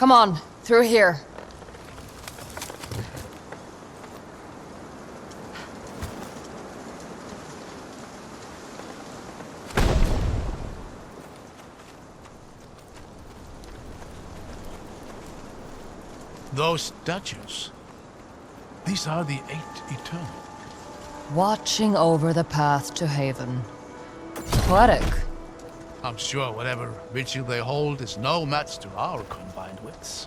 Come on, through here. Those statues. These are the Eight Eternal. Watching over the path to Haven. Poetic. I'm sure whatever ritual they hold is no match to our combined wits.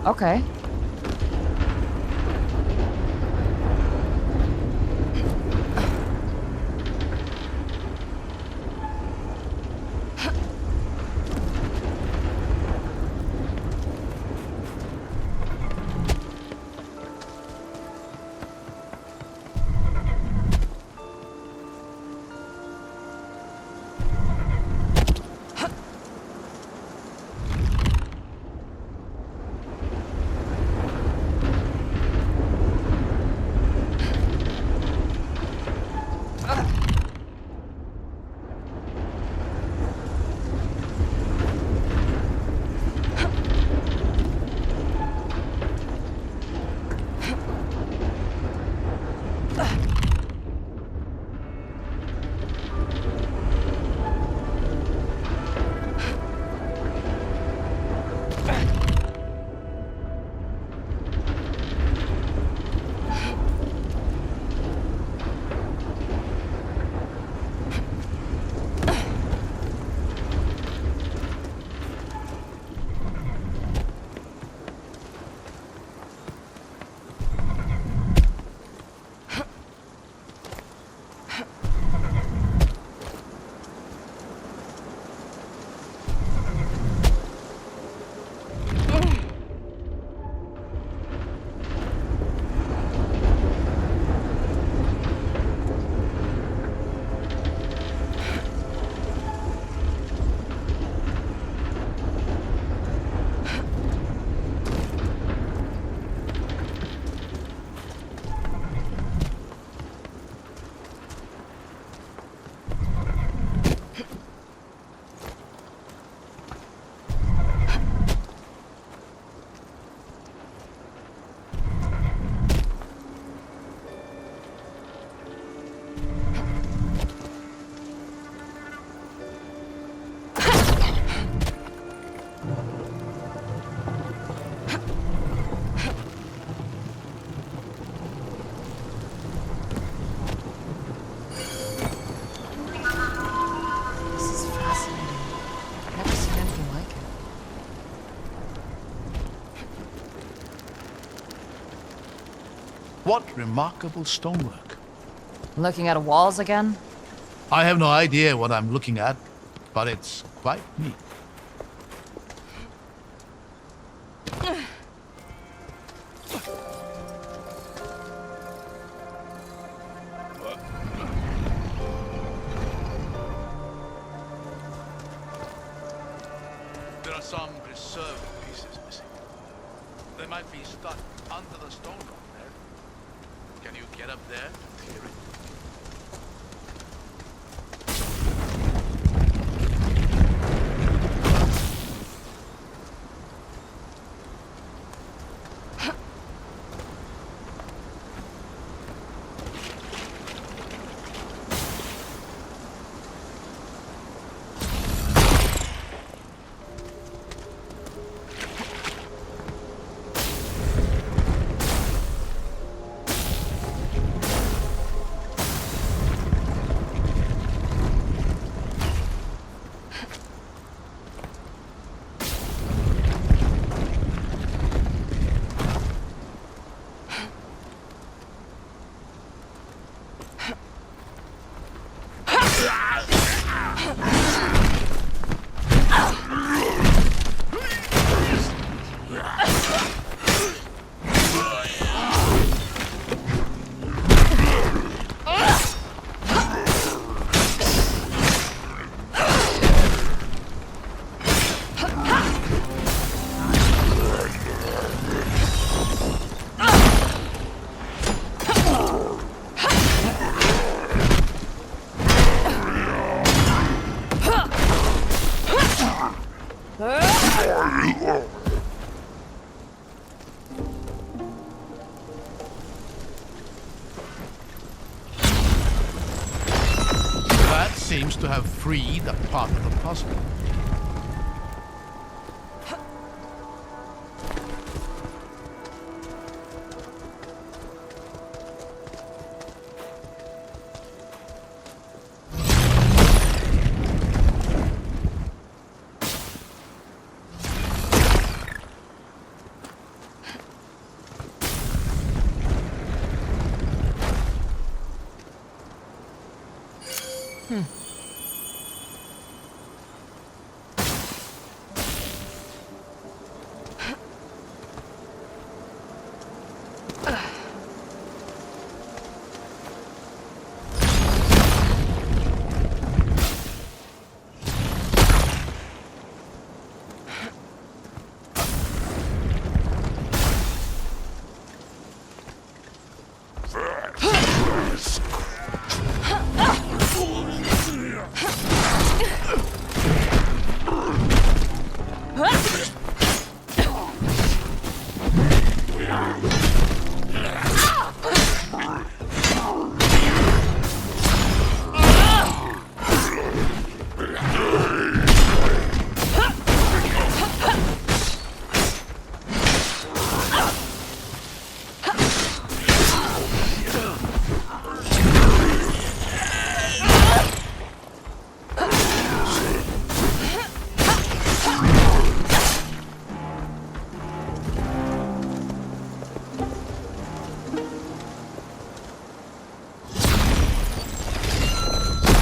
Okay. What remarkable stonework. Looking at walls again? I have no idea what I'm looking at, but it's quite neat. There are some preserved pieces missing. They might be stuck under the stone up there. Can you get up there to clear it? That seems to have freed a part of the puzzle.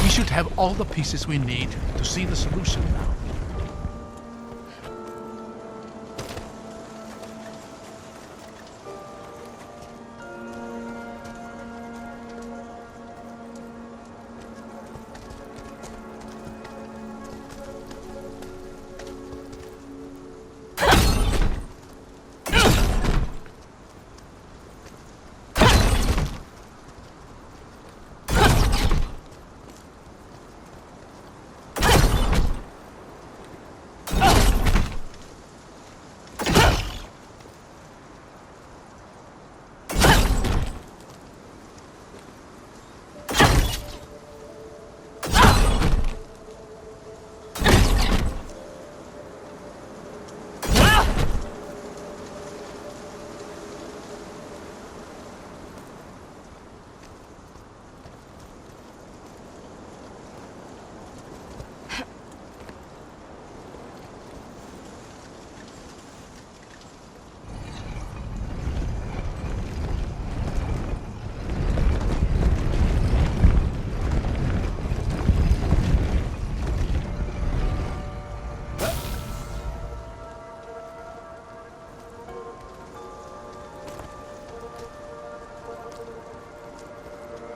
We should have all the pieces we need to see the solution now.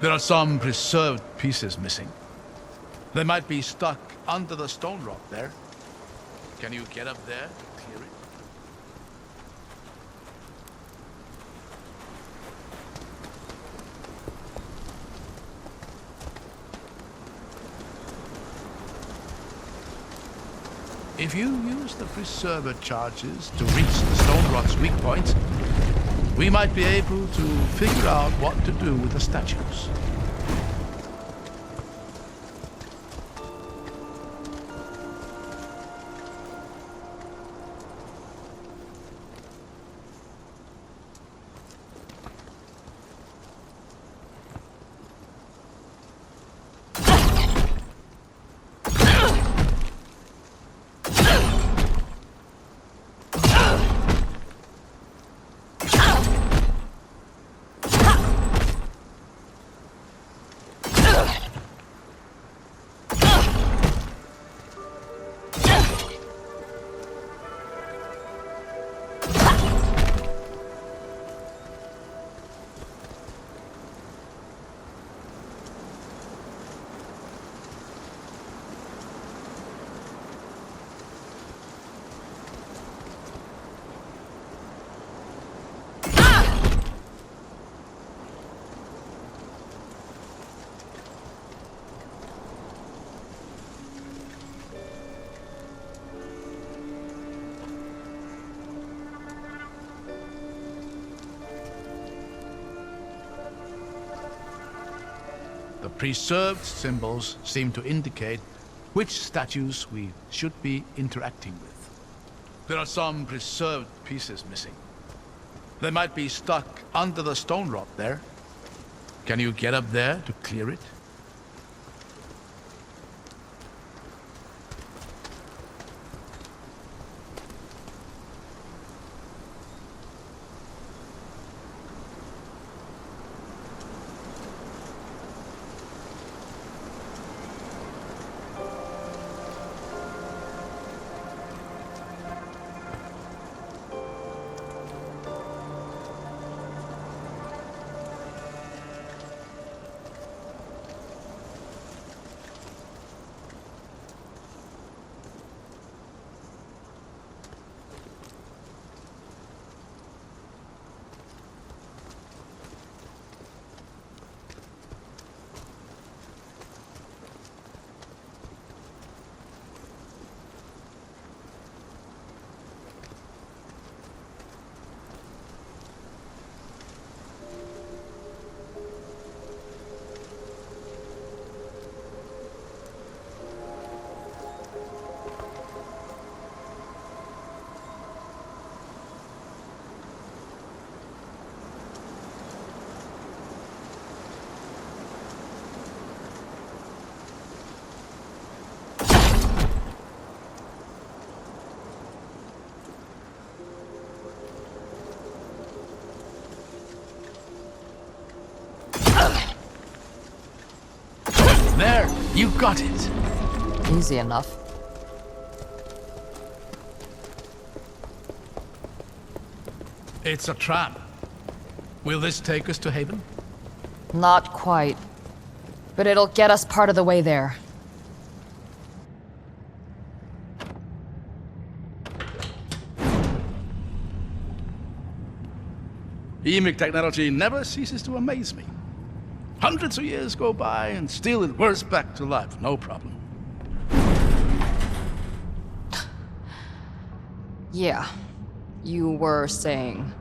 There are some preserved pieces missing. They might be stuck under the stone rock there. Can you get up there to clear it? If you use the preserver charges to reach the stone rock's weak point, we might be able to figure out what to do with the statues. The preserved symbols seem to indicate which statues we should be interacting with. There are some preserved pieces missing. They might be stuck under the stone rock there. Can you get up there to clear it? There, you got it. Easy enough. It's a trap. Will this take us to Haven? Not quite. But it'll get us part of the way there. EMIC technology never ceases to amaze me. Hundreds of years go by and still it whirs back to life, no problem. Yeah. You were saying.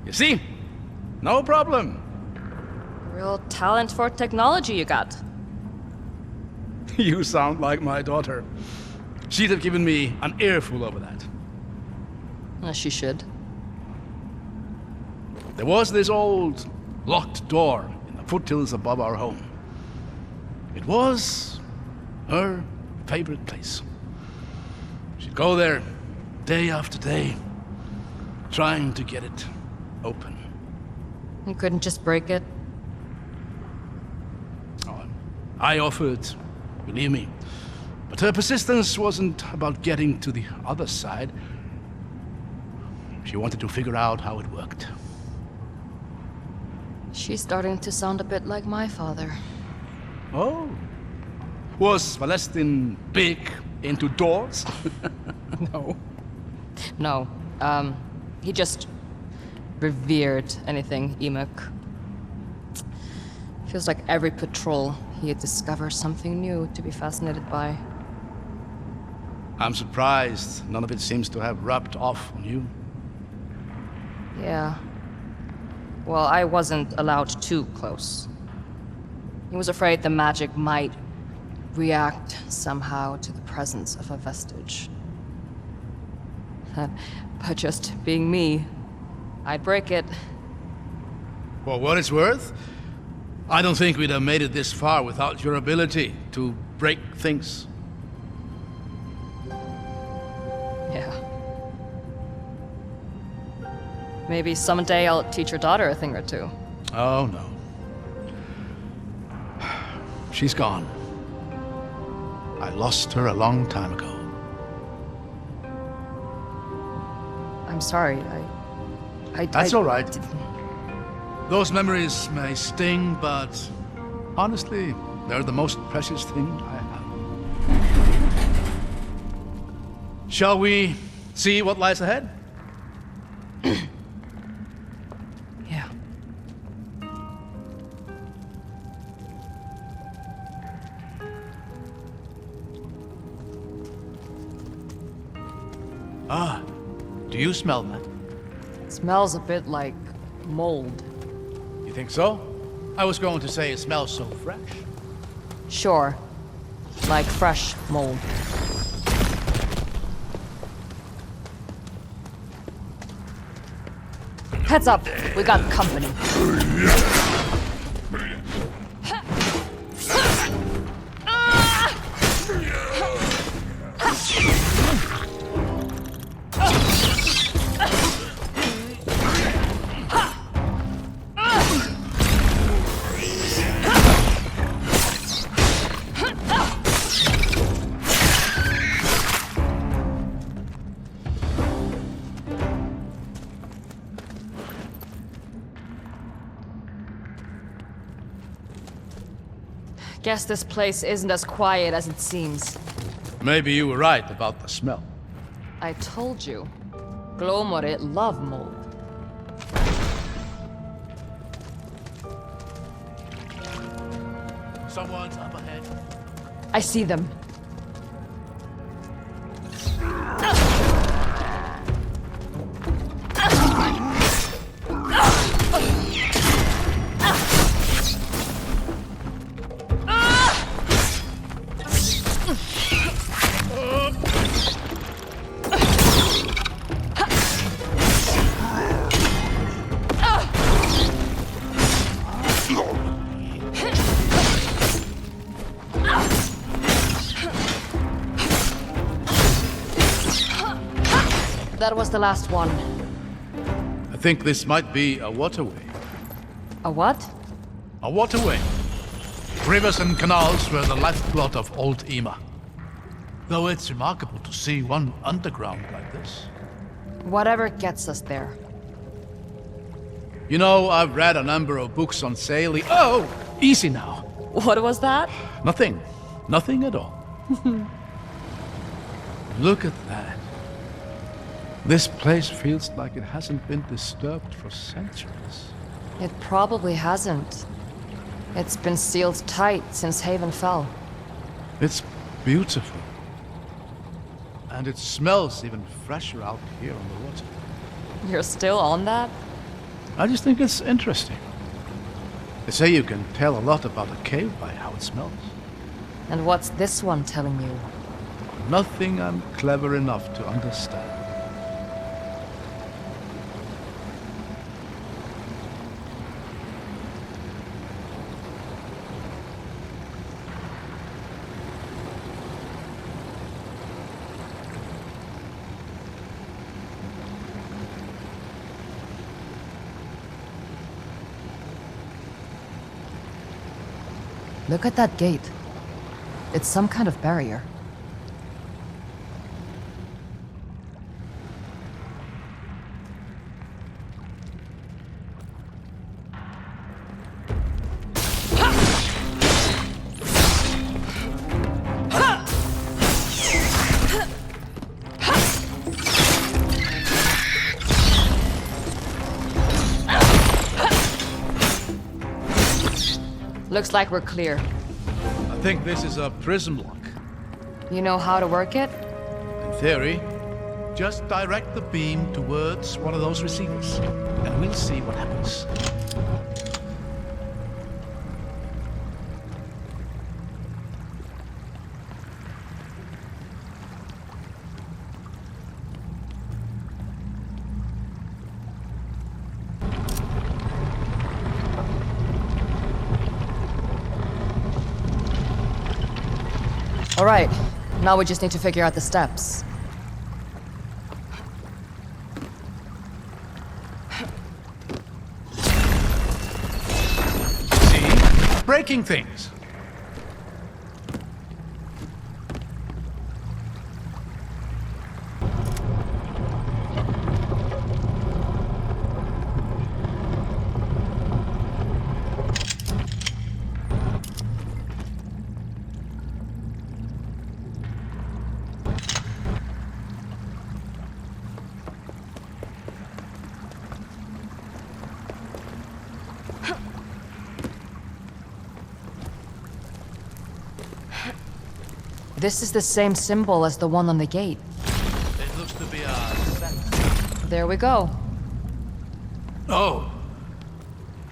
You see? No problem. Real talent for technology you got. You sound like my daughter. She'd have given me an earful over that. As she should. There was this old locked door in the foothills above our home. It was her favorite place. She'd go there day after day, trying to get it open. You couldn't just break it? Oh, I offered, believe me, But her persistence wasn't about getting to the other side. She wanted to figure out how it worked. She's starting to sound a bit like my father. Oh. Was Valestin big into doors? No. No. He just revered anything Emic. Feels like every patrol he'd discover something new to be fascinated by. I'm surprised none of it seems to have rubbed off on you. Yeah. Well, I wasn't allowed too close. He was afraid the magic might react somehow to the presence of a vestige. But just being me, I'd break it. For what it's worth, I don't think we'd have made it this far without your ability to break things. Yeah. Maybe someday I'll teach your daughter a thing or two. Oh, no. She's gone. I lost her a long time ago. I'm sorry, That's all right. Those memories may sting, but honestly, they're the most precious thing I have. Shall we see what lies ahead? Yeah. Ah, do you smell that? It smells a bit like mold. You think so? I was going to say it smells so fresh. Sure. Like fresh mold. Heads up, we got company. Guess this place isn't as quiet as it seems. Maybe you were right about the smell. I told you. Glomore love mold. Someone's up ahead. I see them. That was the last one. I think this might be a waterway. A what? A waterway. Rivers and canals were the lifeblood of old Ema. Though it's remarkable to see one underground like this. Whatever gets us there. You know, I've read a number of books on sailing. Oh, easy now. What was that? Nothing. Nothing at all. Look at that. This place feels like it hasn't been disturbed for centuries. It probably hasn't. It's been sealed tight since Haven fell. It's beautiful. And it smells even fresher out here on the water. You're still on that? I just think it's interesting. They say you can tell a lot about a cave by how it smells. And what's this one telling you? Nothing I'm clever enough to understand. Look at that gate. It's some kind of barrier. Looks like we're clear. I think this is a prism lock. You know how to work it? In theory, just direct the beam towards one of those receivers, and we'll see what happens. All right, now we just need to figure out the steps. See? Breaking things. This is the same symbol as the one on the gate. It looks to be a set. There we go. Oh.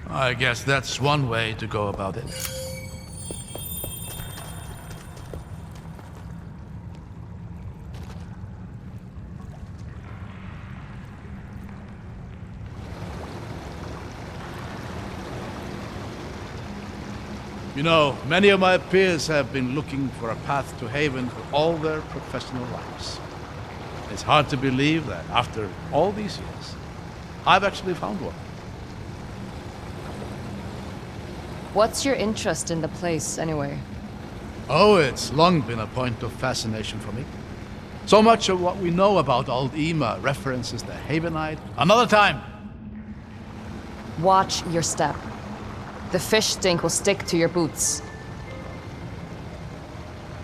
I guess that's one way to go about it. You know, many of my peers have been looking for a path to Haven for all their professional lives. It's hard to believe that after all these years, I've actually found one. What's your interest in the place, anyway? Oh, it's long been a point of fascination for me. So much of what we know about old Ema references the Havenite. Another time! Watch your step. The fish stink will stick to your boots.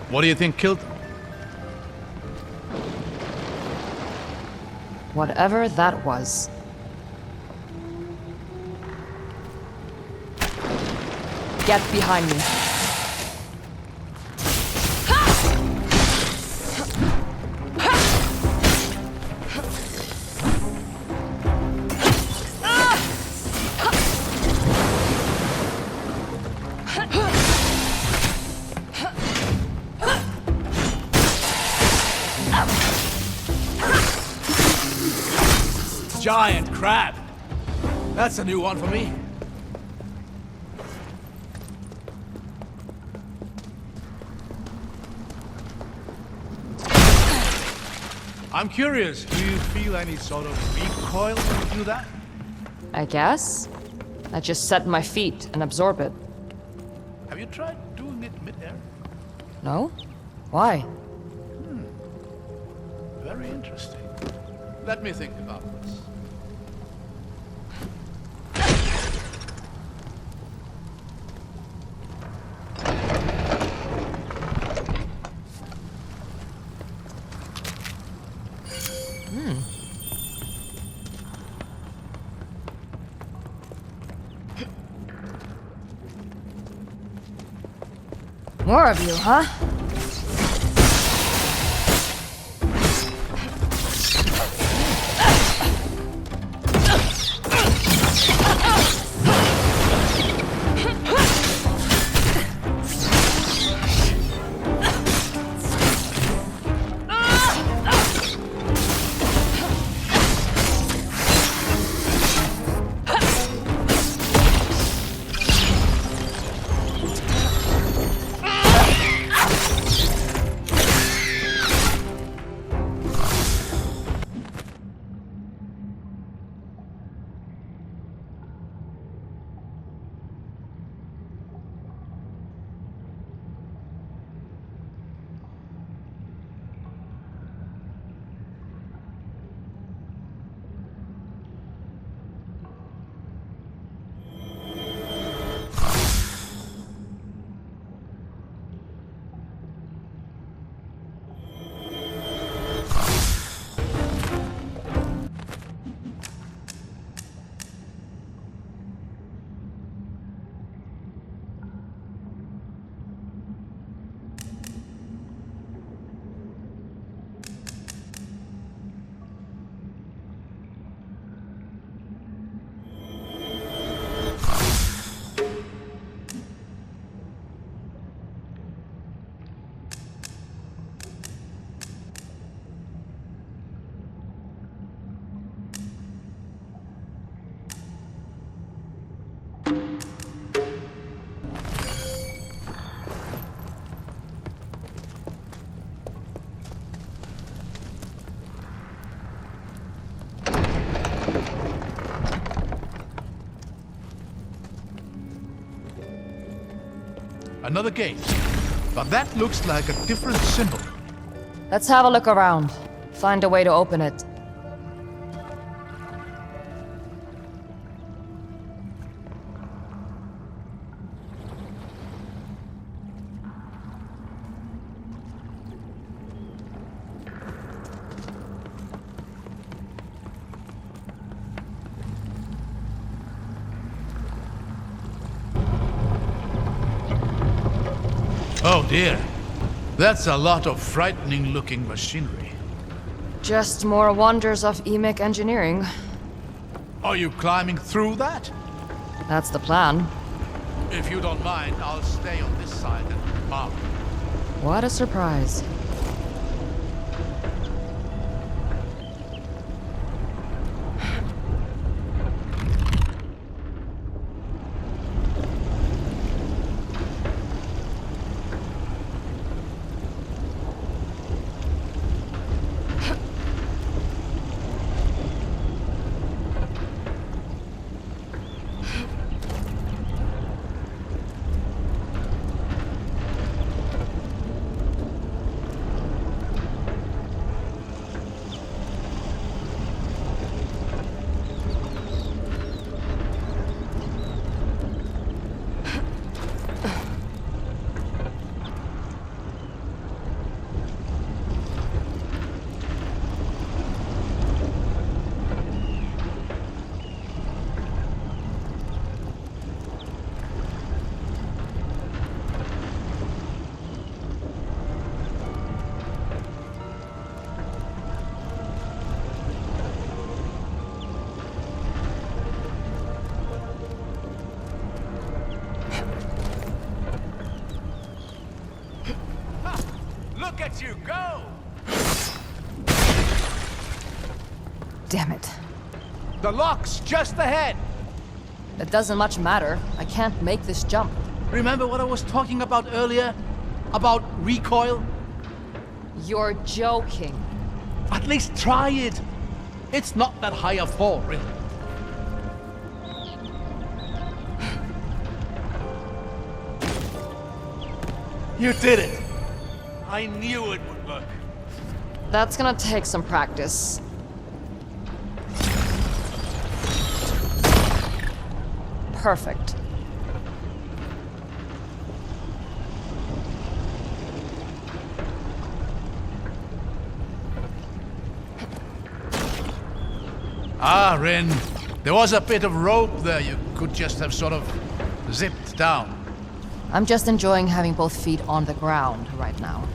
What do you think killed them? Whatever that was. Get behind me. Giant crab! That's a new one for me. I'm curious, do you feel any sort of recoil when you do that? I guess. I just set my feet and absorb it. Have you tried doing it mid-air? No? Why? Very interesting. Let me think about this. More of you, huh? Another gate. But that looks like a different symbol. Let's have a look around. Find a way to open it. Oh dear. That's a lot of frightening-looking machinery. Just more wonders of EMIC engineering. Are you climbing through that? That's the plan. If you don't mind, I'll stay on this side and mark. What a surprise. Look at you go! Damn it. The lock's just ahead! It doesn't much matter. I can't make this jump. Remember what I was talking about earlier? About recoil? You're joking. At least try it. It's not that high a fall, really. You did it! I knew it would work. That's gonna take some practice. Perfect. Ah, Rin. There was a bit of rope there you could just have sort of zipped down. I'm just enjoying having both feet on the ground right now.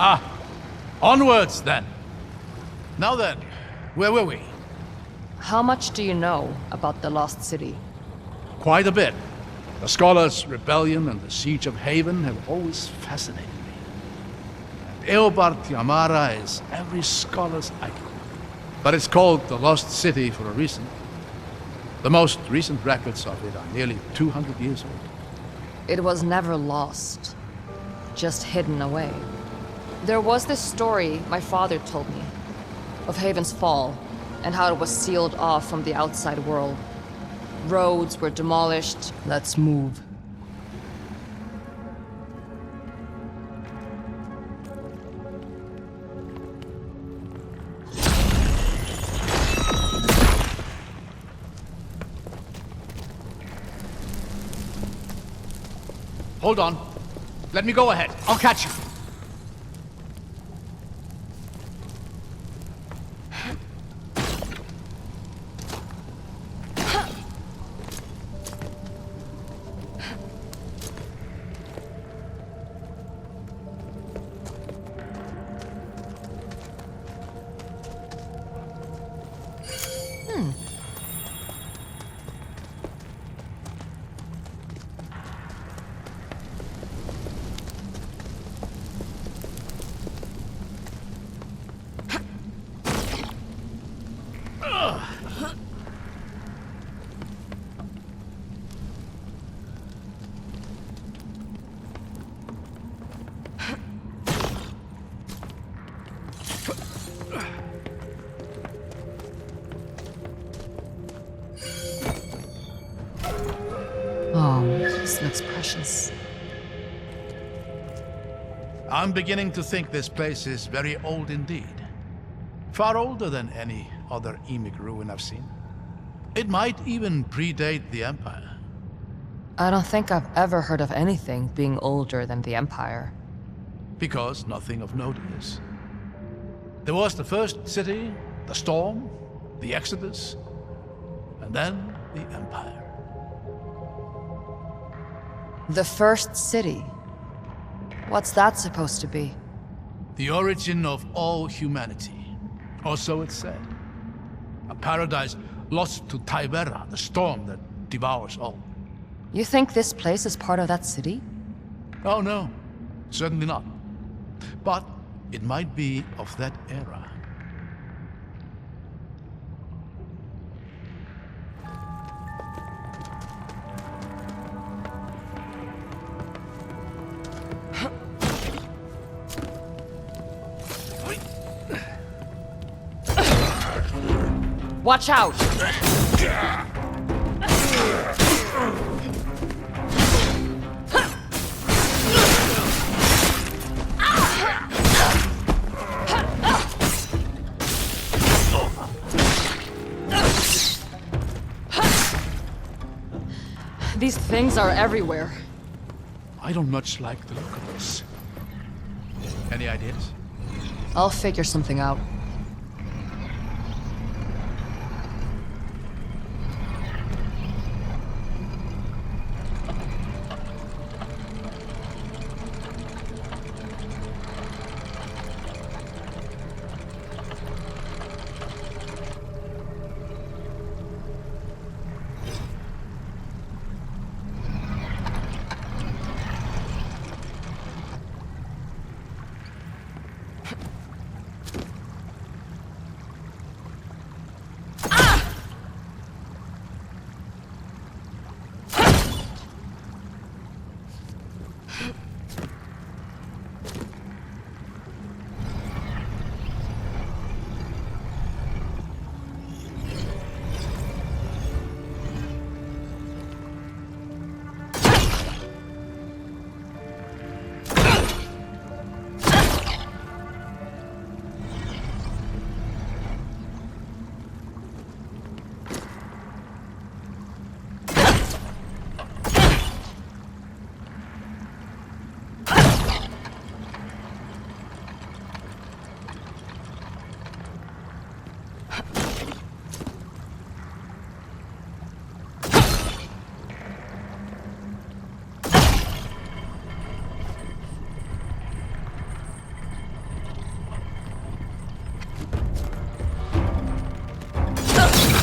Ah, onwards then. Now then, where were we? How much do you know about the Lost City? Quite a bit. The Scholars' Rebellion and the Siege of Haven have always fascinated me. And Eobard Tiamara is every scholar's icon. But it's called the Lost City for a reason. The most recent records of it are nearly 200 years old. It was never lost, just hidden away. There was this story my father told me of Haven's fall and how it was sealed off from the outside world. Roads were demolished. Let's move. Hold on. Let me go ahead. I'll catch you. Oh, this looks precious. I'm beginning to think this place is very old indeed. Far older than any other Emic ruin I've seen. It might even predate the Empire. I don't think I've ever heard of anything being older than the Empire. Because nothing of note is. There was the first city, the storm, the Exodus, and then the Empire. The first city? What's that supposed to be? The origin of all humanity. Or so it's said. A paradise lost to Tibera, the storm that devours all. You think this place is part of that city? Oh no, certainly not. But it might be of that era. Watch out! These things are everywhere. I don't much like the look of this. Any ideas? I'll figure something out.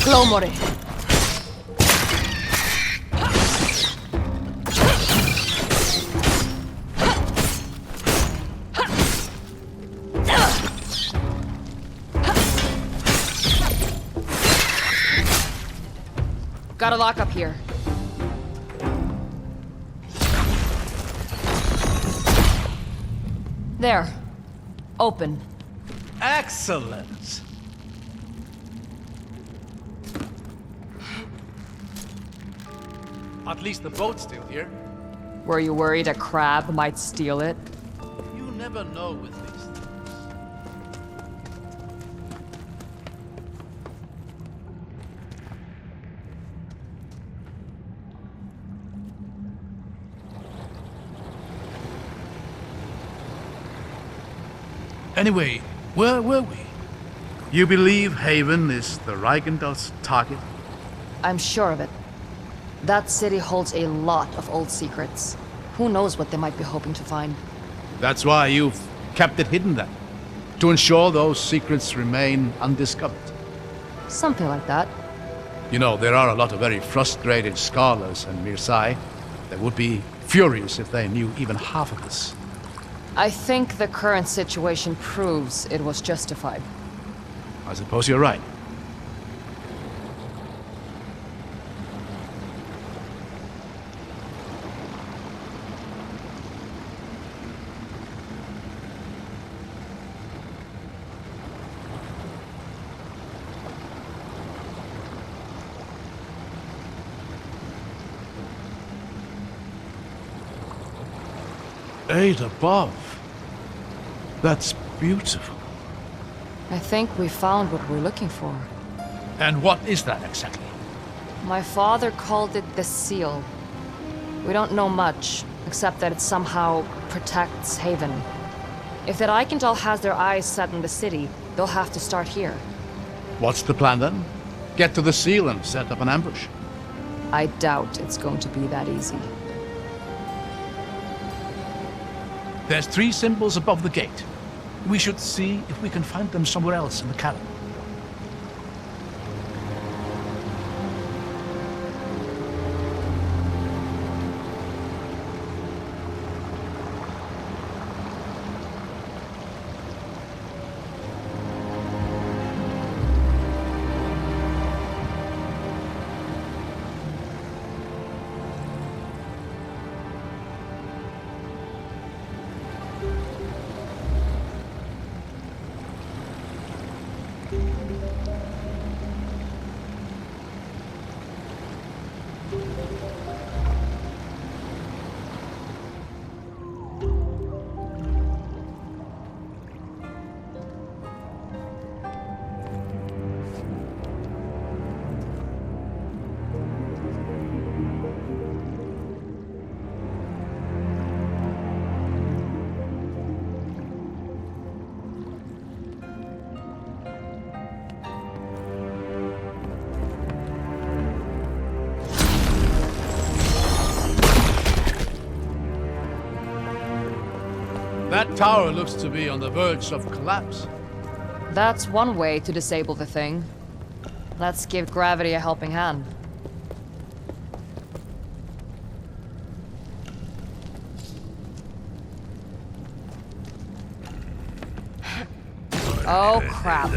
Glomore. Got a lock up here. There. Open. Excellent. At least the boat's still here. Were you worried a crab might steal it? You never know with these things. Anyway, where were we? You believe Haven is the Reichendahl's target? I'm sure of it. That city holds a lot of old secrets. Who knows what they might be hoping to find? That's why you've kept it hidden then? To ensure those secrets remain undiscovered? Something like that. You know, there are a lot of very frustrated scholars in Mirsai. They would be furious if they knew even half of this. I think the current situation proves it was justified. I suppose you're right. Straight above. That's beautiful. I think we found what we're looking for. And what is that exactly? My father called it the seal. We don't know much, except that it somehow protects Haven. If that Eichendal has their eyes set on the city, they'll have to start here. What's the plan then? Get to the seal and set up an ambush. I doubt it's going to be that easy. There's 3 symbols above the gate. We should see if we can find them somewhere else in the cabin. That tower looks to be on the verge of collapse. That's one way to disable the thing. Let's give gravity a helping hand. Oh, crap.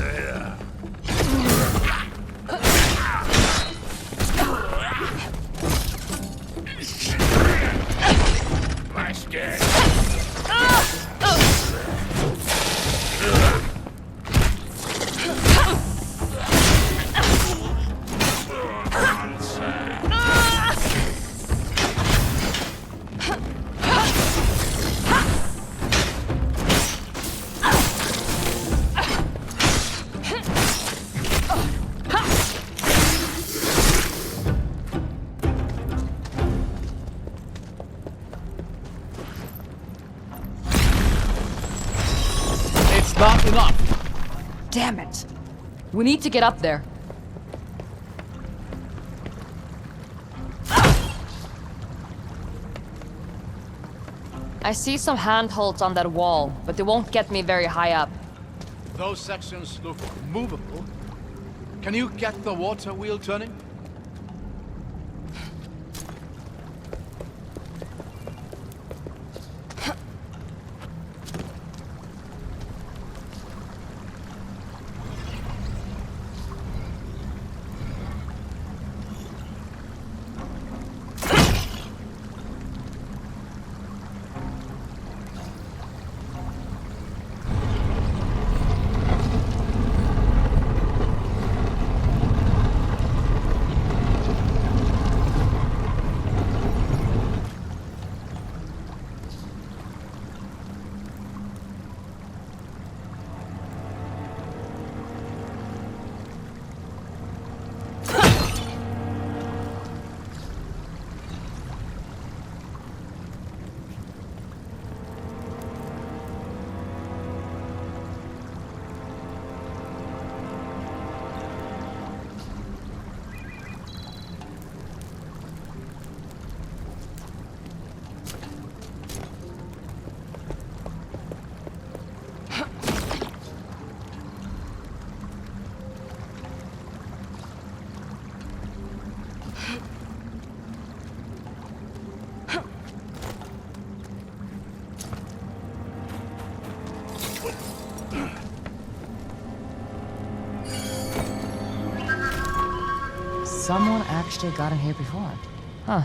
Not enough. Damn it. We need to get up there. I see some handholds on that wall, but they won't get me very high up. Those sections look movable. Can you get the water wheel turning? Someone actually got in here before. Huh.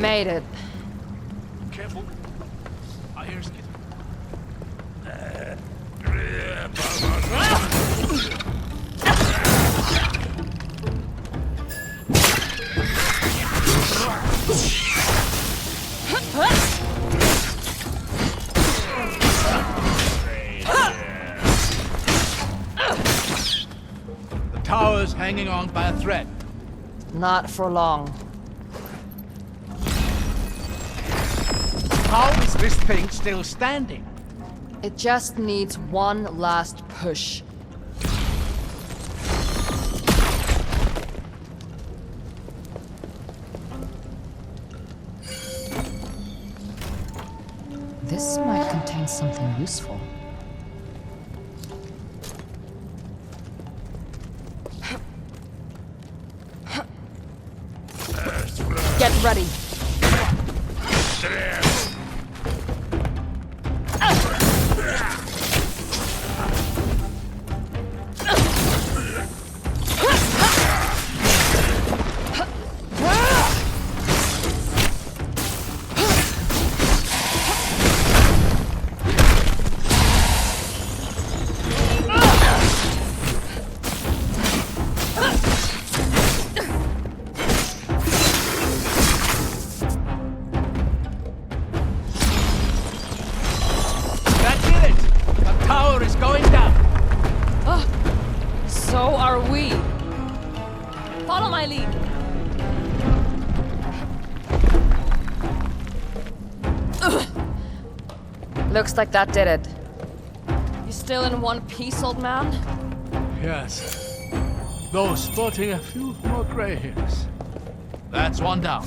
made it. Careful. I hear skid. The tower's hanging on by a thread. Not for long. How is this thing still standing? It just needs one last push. This might contain something useful. Get ready. That did it! The tower is going down! So are we. Follow my lead. Looks like that did it. You still in one piece, old man? Yes. Though sporting a few more gray hairs. That's one down.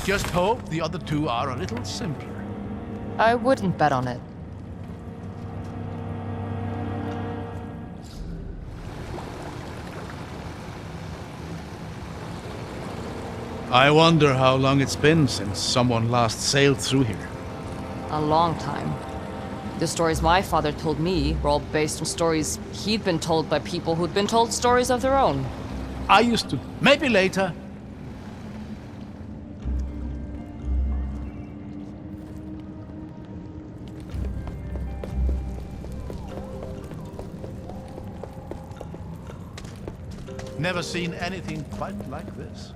Just hope the other two are a little simpler. I wouldn't bet on it. I wonder how long it's been since someone last sailed through here. A long time. The stories my father told me were all based on stories he'd been told by people who'd been told stories of their own. I used to. Maybe later. Never seen anything quite like this.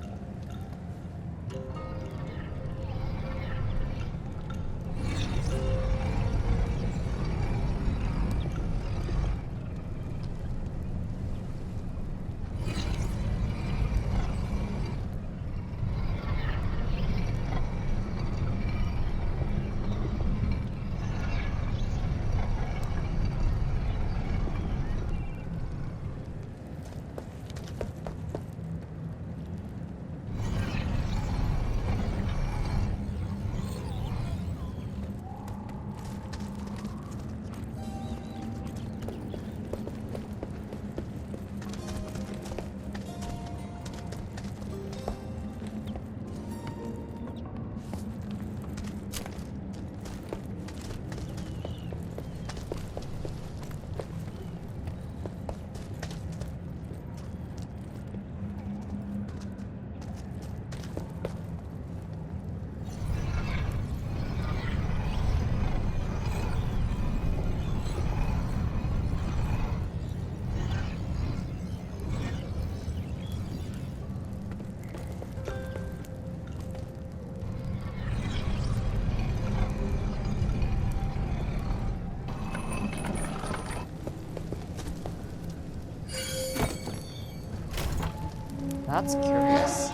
That's curious.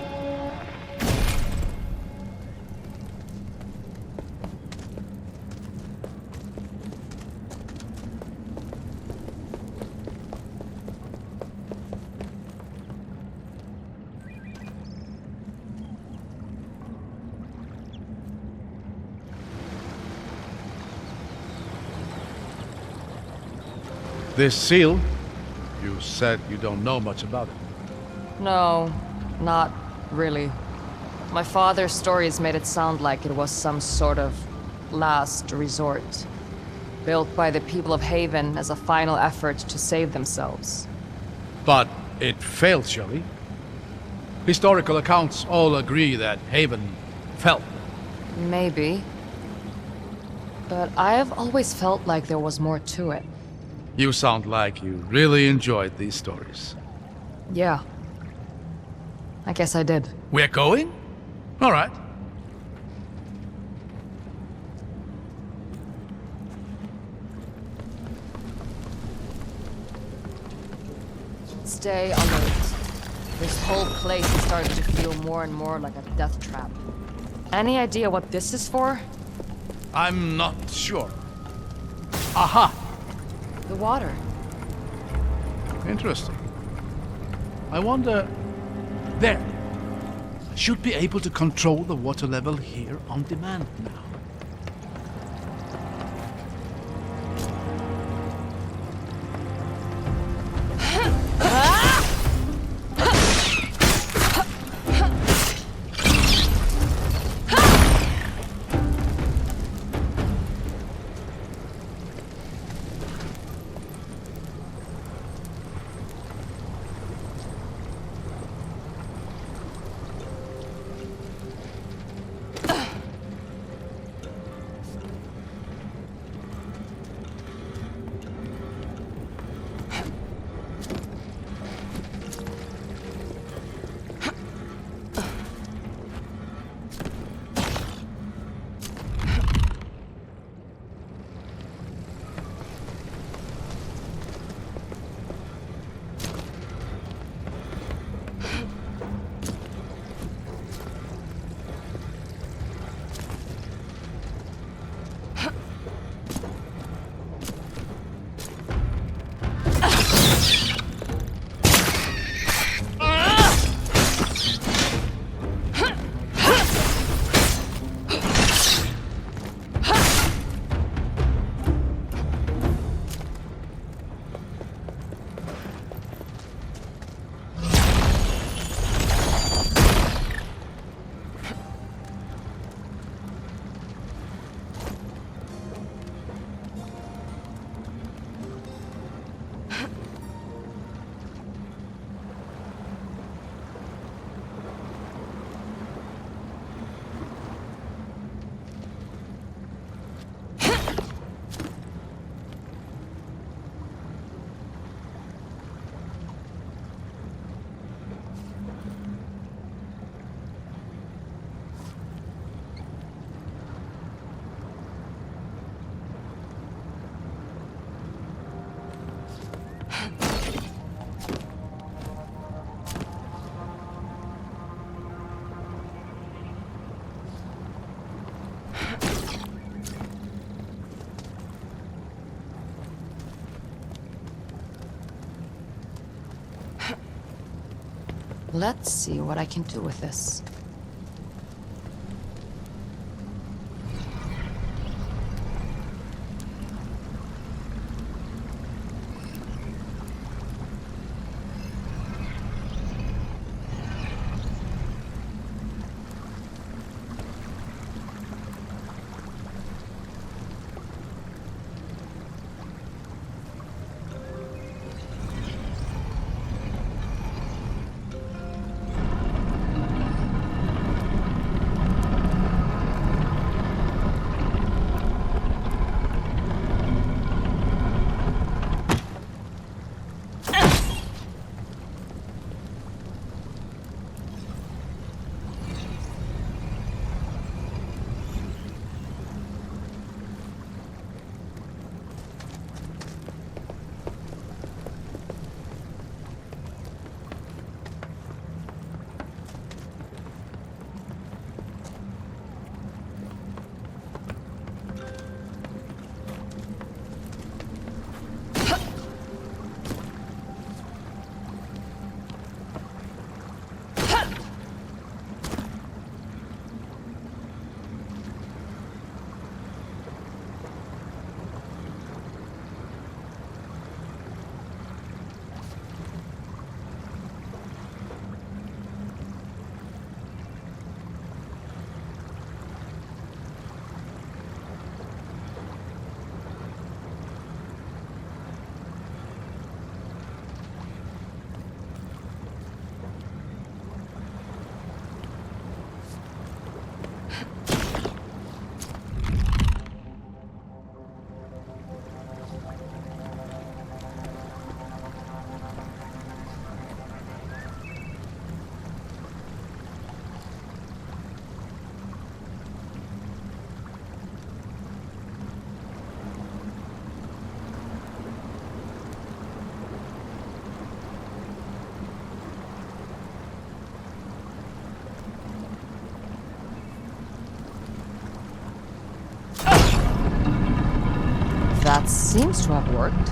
This seal, you said you don't know much about it. No, not really. My father's stories made it sound like it was some sort of last resort, built by the people of Haven as a final effort to save themselves. But it failed, surely. Historical accounts all agree that Haven fell. Maybe. But I've always felt like there was more to it. You sound like you really enjoyed these stories. Yeah. I guess I did. We're going? All right. Stay alert. This whole place is starting to feel more and more like a death trap. Any idea what this is for? I'm not sure. Aha! The water. Interesting. I wonder... There. I should be able to control the water level here on demand now. Let's see what I can do with this. That seems to have worked.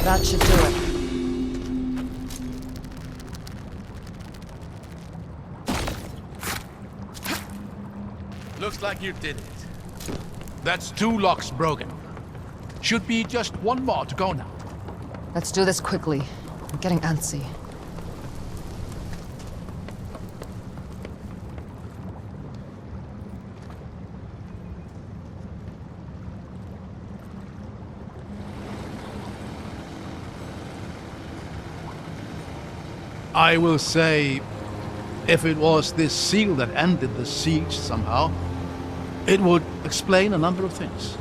That should do it. Looks like you did it. That's 2 locks broken. Should be just 1 more to go now. Let's do this quickly. I'm getting antsy. I will say, if it was this seal that ended the siege somehow, it would explain a number of things.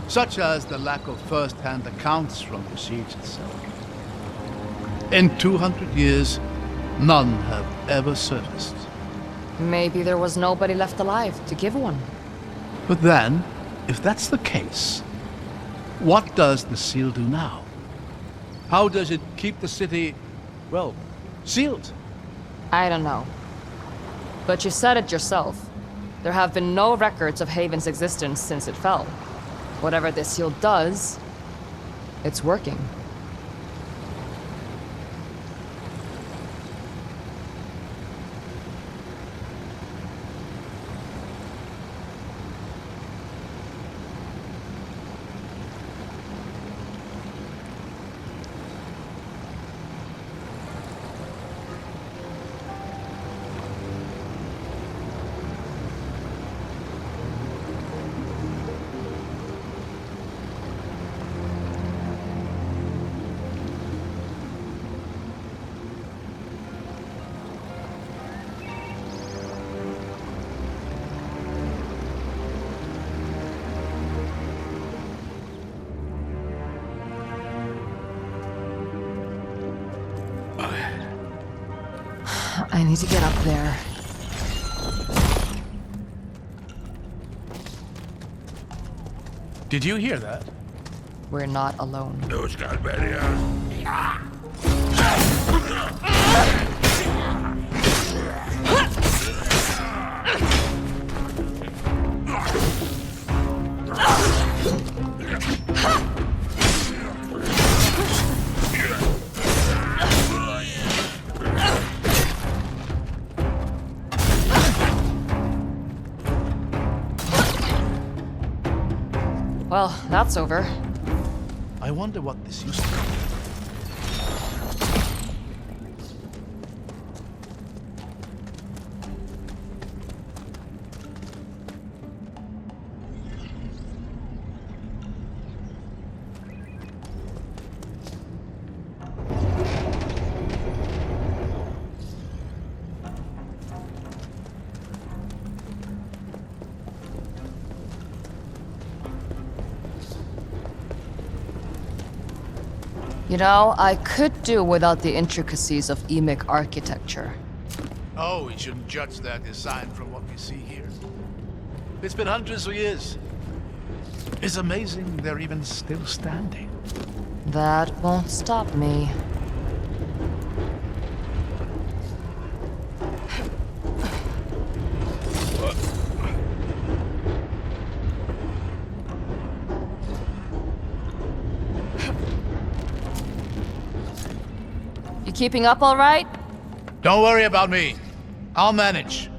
Such as the lack of first-hand accounts from the siege itself. In 200 years, none have ever surfaced. Maybe there was nobody left alive to give one. But then, if that's the case, what does the seal do now? How does it keep the city, well, sealed? I don't know. But you said it yourself. There have been no records of Haven's existence since it fell. Whatever this seal does, it's working. I need to get up there. Did you hear that? We're not alone. Well, that's over. I wonder what this used to be. You know, I could do without the intricacies of Emic architecture. Oh, we shouldn't judge their design from what we see here. It's been hundreds of years. It's amazing they're even still standing. That won't stop me. You keeping up all right? Don't worry about me. I'll manage.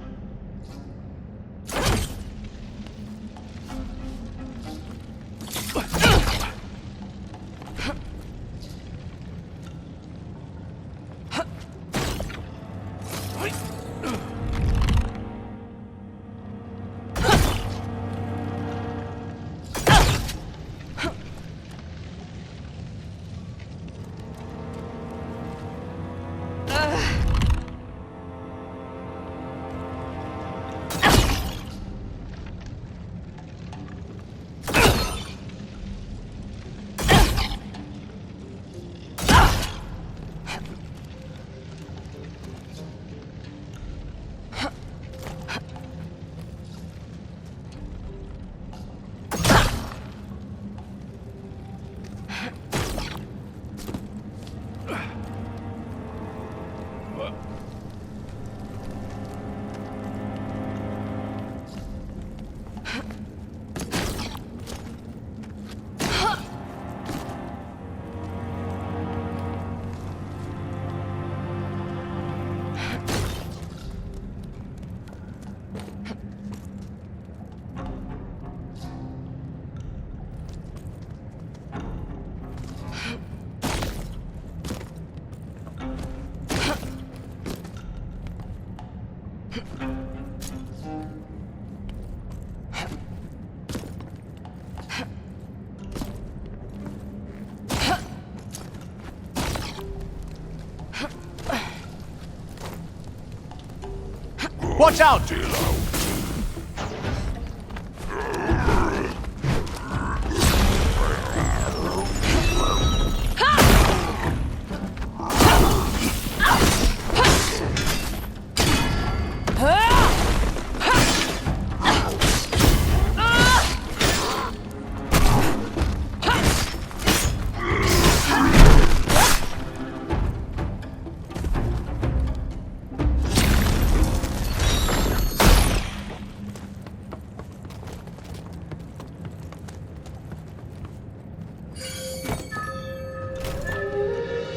Watch out!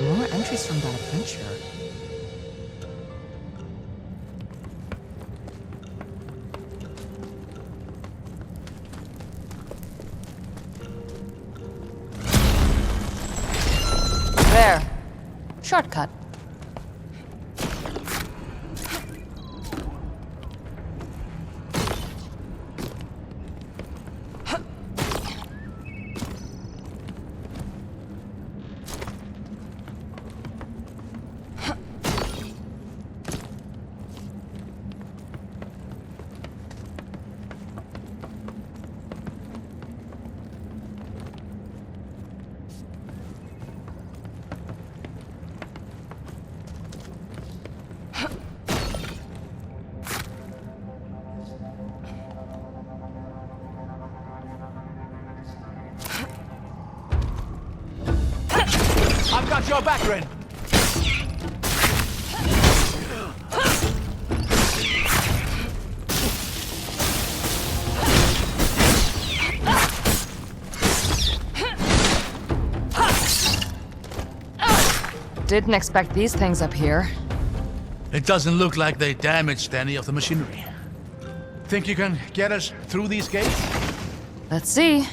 More entries from that adventure. There. Shortcut. I've got your back, Ren. Didn't expect these things up here. It doesn't look like they damaged any of the machinery. Think you can get us through these gates? Let's see.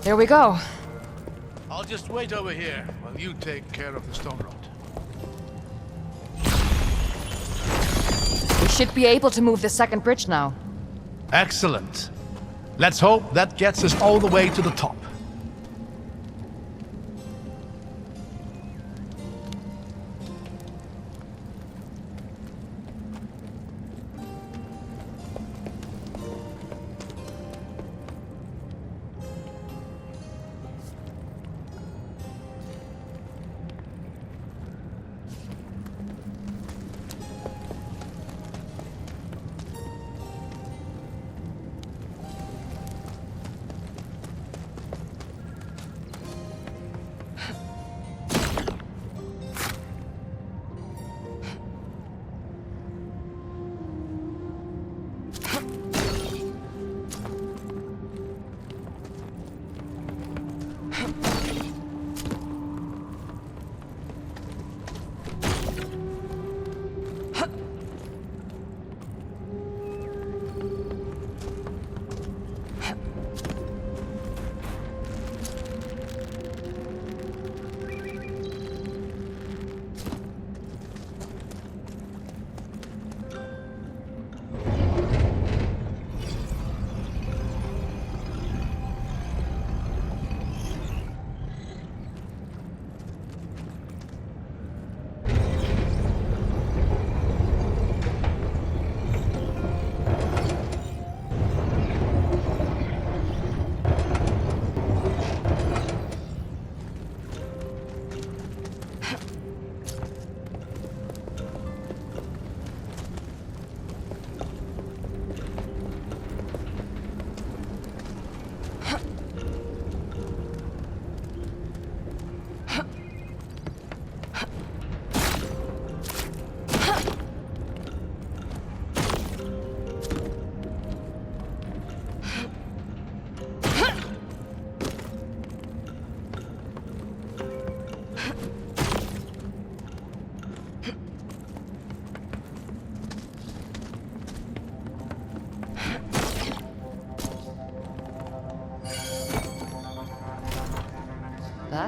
Here we go. I'll just wait over here while you take care of the stone rod. We should be able to move the second bridge now. Excellent. Let's hope that gets us all the way to the top.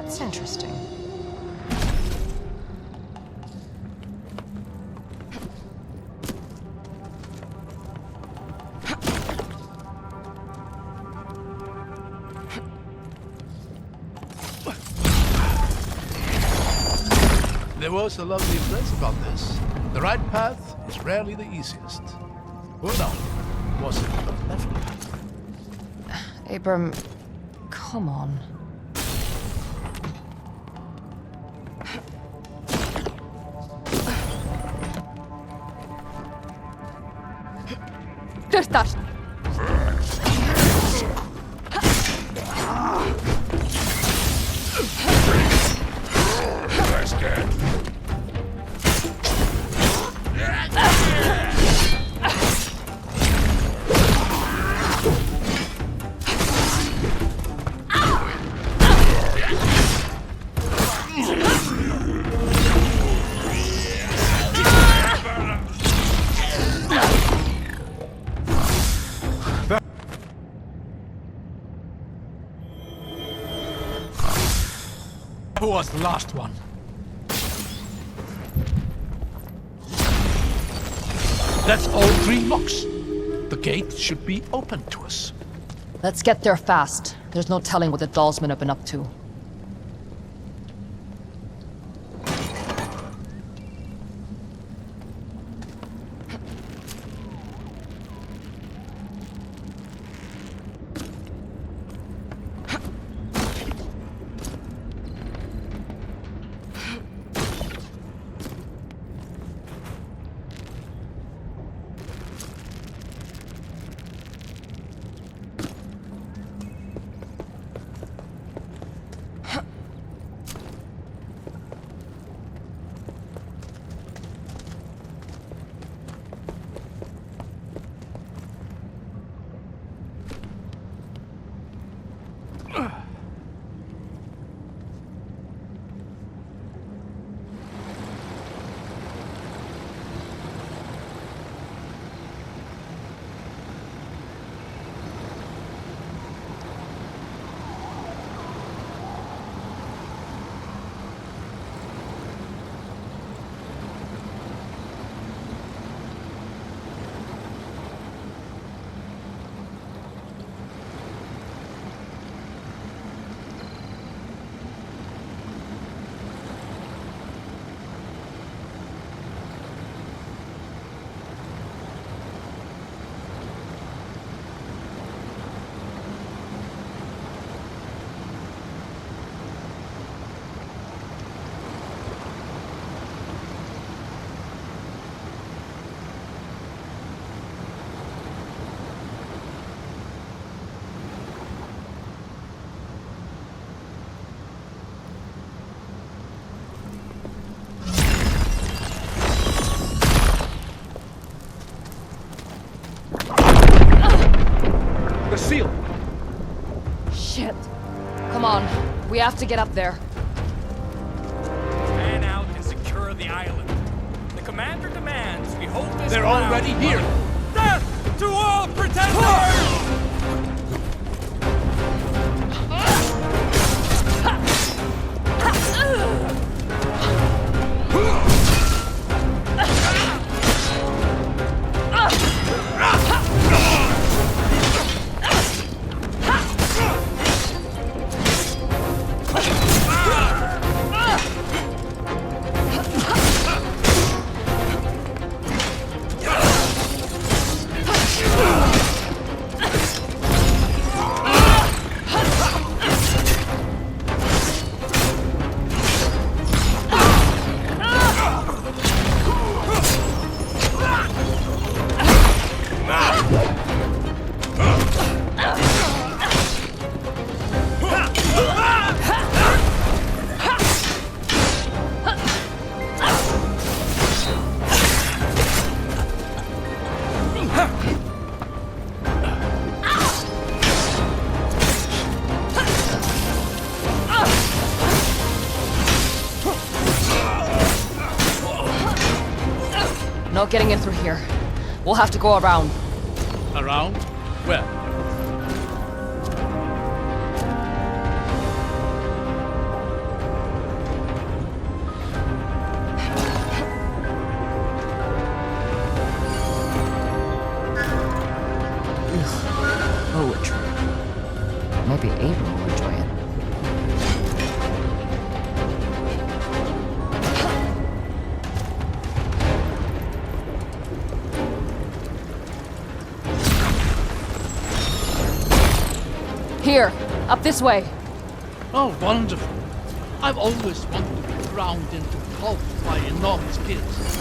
That's interesting. There was a lovely phrase about this. The right path is rarely the easiest. Well, no, it wasn't, but never. Abram, come on. Tystas! Who was the last one? That's all 3 locks. The gate should be open to us. Let's get there fast. There's no telling what the Dollsmen have been up to. The seal! Shit. Come on. We have to get up there. Man out and secure the island. The commander demands we hold this They're ground. already here. Death to all pretenders! No getting in through here. We'll have to go around. Around? Where? be able to enjoy it. Here, up this way. Oh, wonderful. I've always wanted to be ground into pulp by enormous kids.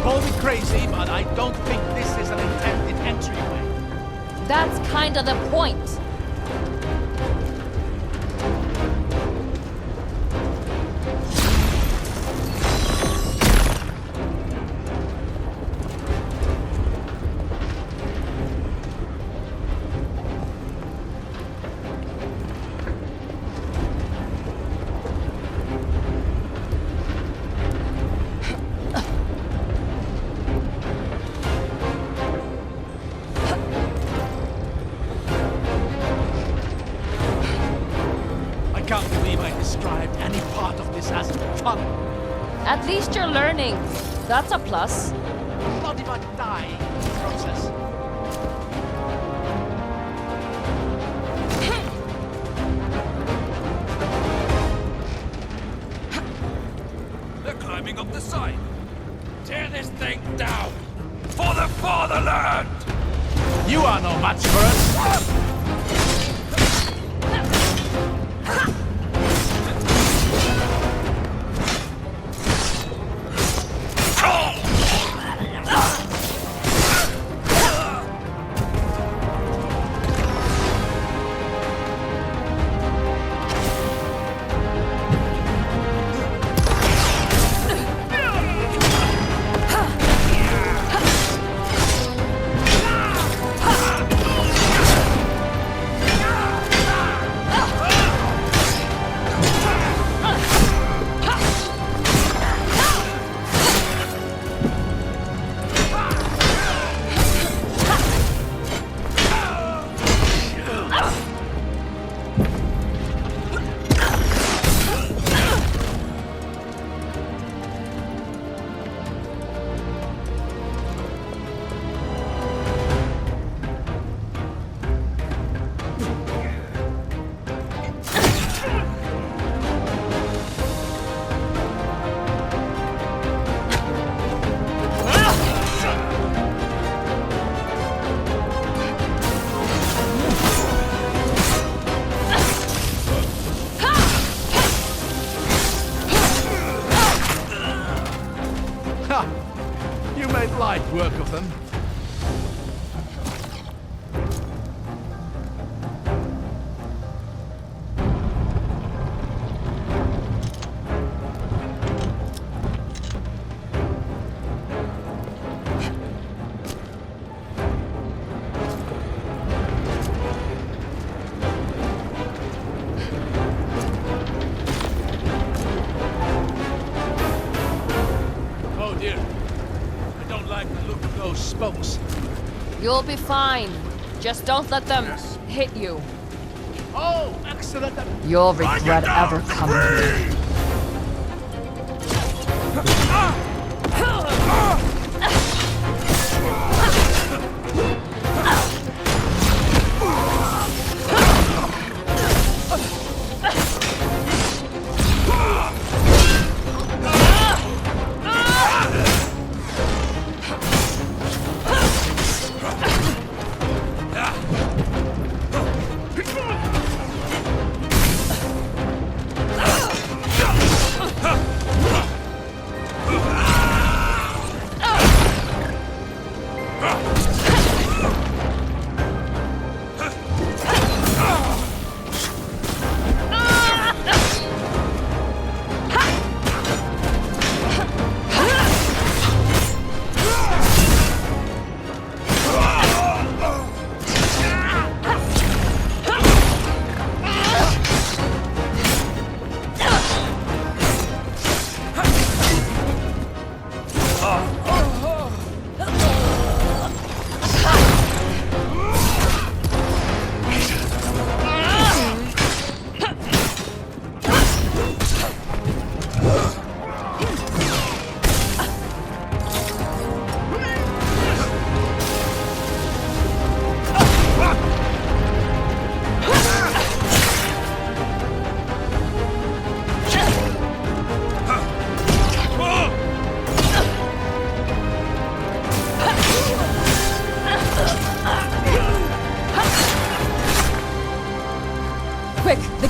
Call me crazy, but I don't think this is an intended entryway. That's kinda the point. I can't believe I described any part of this as fun. At least you're learning. That's a plus. Not if I die in the process. They're climbing up the side. Tear this thing down! For the fatherland! You are no match for us. You made light work of them. Oh dear. I don't like the look of those spokes. You'll be fine. Just don't let them hit you. Oh, excellent. You'll regret ever coming here.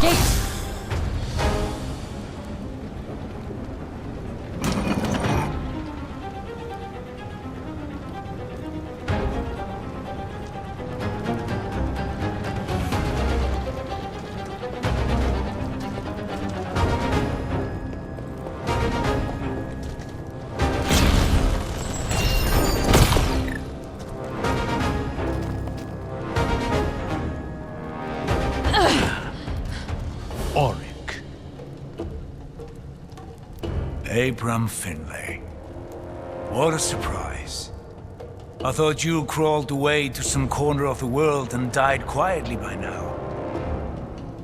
gate! Abram Finlay. What a surprise. I thought you crawled away to some corner of the world and died quietly by now.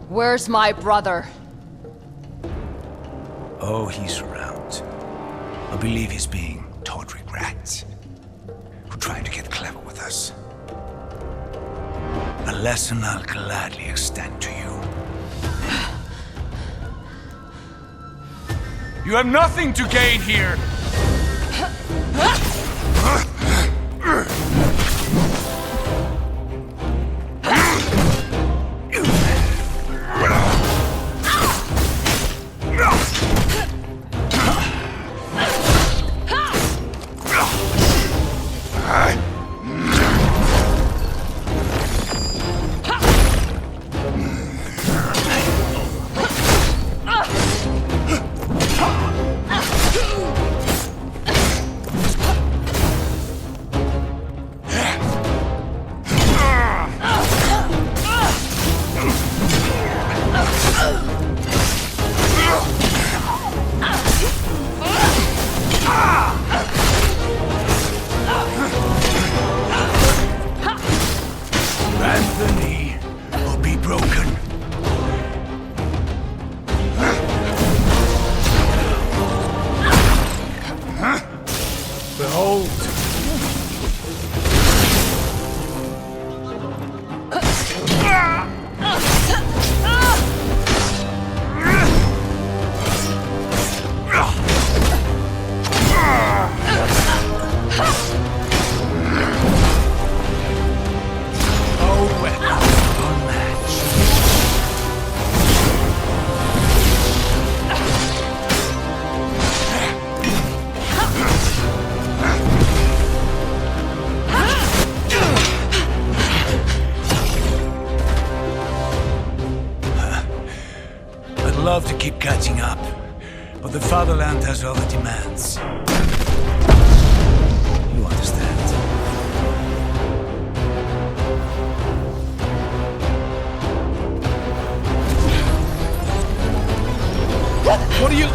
Where's my brother? Oh, he's around. I believe he's being taught regret. For trying to get clever with us. A lesson I'll gladly extend to you. You have nothing to gain here! Love to keep catching up, but the fatherland has other demands. You understand? What are you...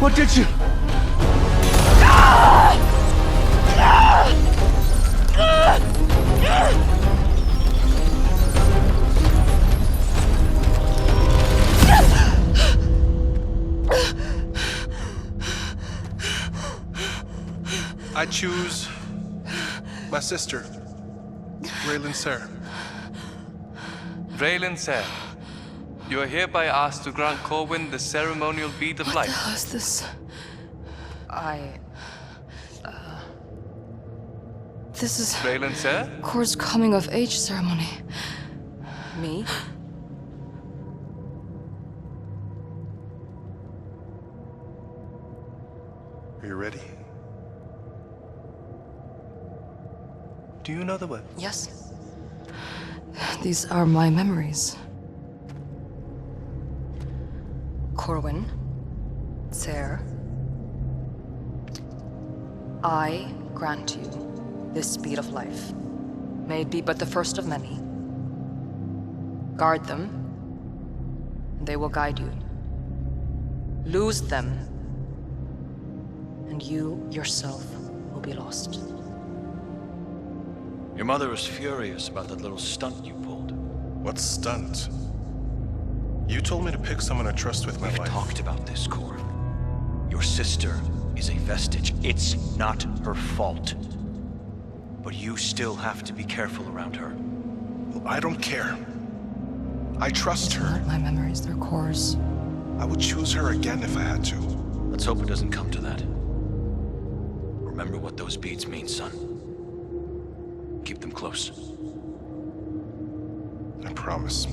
What did you... I choose my sister, Raylan Ser. Raylan Ser, you are hereby asked to grant Corwin the ceremonial bead of life. What the hell is this? This is Raylan Ser? Kor's coming of age ceremony. Me? Are you ready? Do you know the word? Yes. These are my memories. Corwin, Ser, I grant you this bead of life. May it be but the first of many. Guard them, and they will guide you. Lose them, and you yourself will be lost. Your mother was furious about that little stunt you pulled. What stunt? You told me to pick someone to trust with my We've life. talked about this, Cor. Your sister is a vestige. It's not her fault. But you still have to be careful around her. Well, I don't care. I trust They're her. not my memories, they're Kor's. I would choose her again if I had to. Let's hope it doesn't come to that. Remember what those beads mean, son. Keep them close. I promise.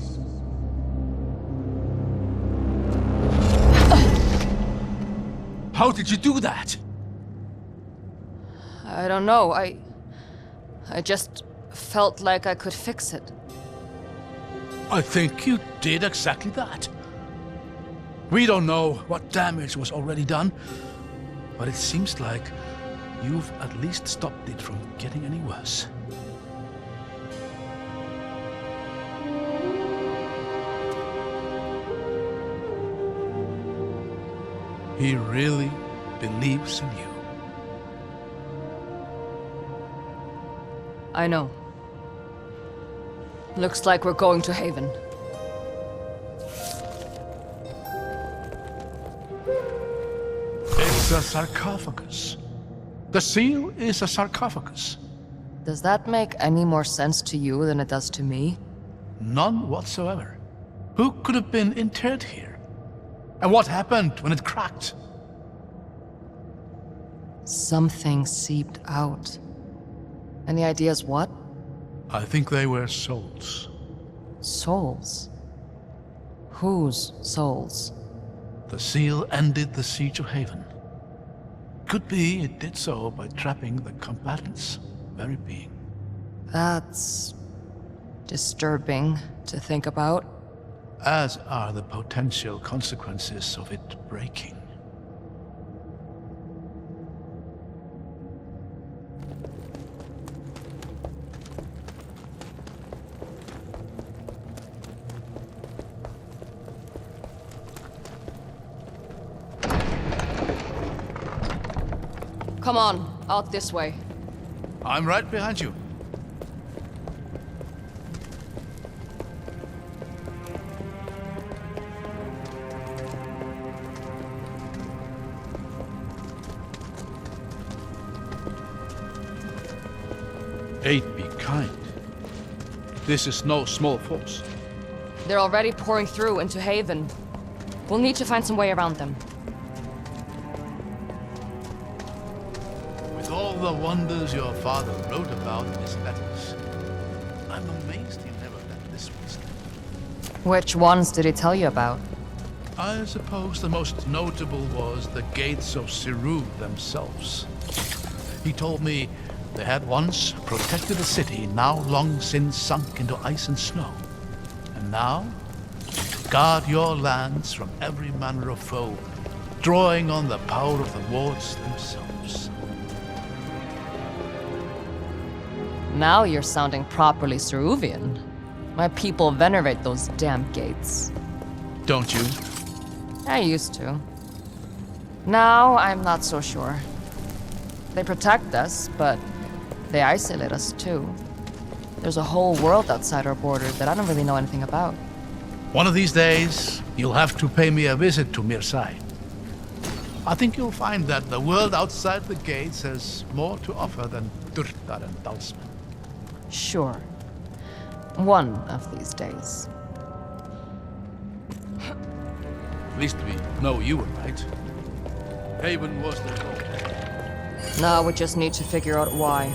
How did you do that? I don't know. I just felt like I could fix it. I think you did exactly that. We don't know what damage was already done, but it seems like you've at least stopped it from getting any worse. He really believes in you. I know. Looks like we're going to Haven. It's a sarcophagus. The seal is a sarcophagus. Does that make any more sense to you than it does to me? None whatsoever. Who could have been interred here? And what happened when it cracked? Something seeped out. Any ideas what? I think they were souls. Souls? Whose souls? The seal ended the siege of Haven. Could be it did so by trapping the combatants' very being. That's disturbing to think about. As are the potential consequences of it breaking. Come on, out this way. I'm right behind you. Aid be kind. This is no small force. They're already pouring through into Haven. We'll need to find some way around them. With all the wonders your father wrote about in his letters, I'm amazed he never let this one slip. Which ones did he tell you about? I suppose the most notable was the gates of Siru themselves. He told me they had once protected a city now long since sunk into ice and snow. And now, guard your lands from every manner of foe, drawing on the power of the wards themselves. Now you're sounding properly Ceruvian. My people venerate those damn gates. Don't you? I used to. Now I'm not so sure. They protect us, but they isolate us too. There's a whole world outside our borders that I don't really know anything about. One of these days, you'll have to pay me a visit to Mirsai. I think you'll find that the world outside the gates has more to offer than Durtar and Dalsman. Sure. One of these days. At least we know you were right. Haven was their goal. Now we just need to figure out why.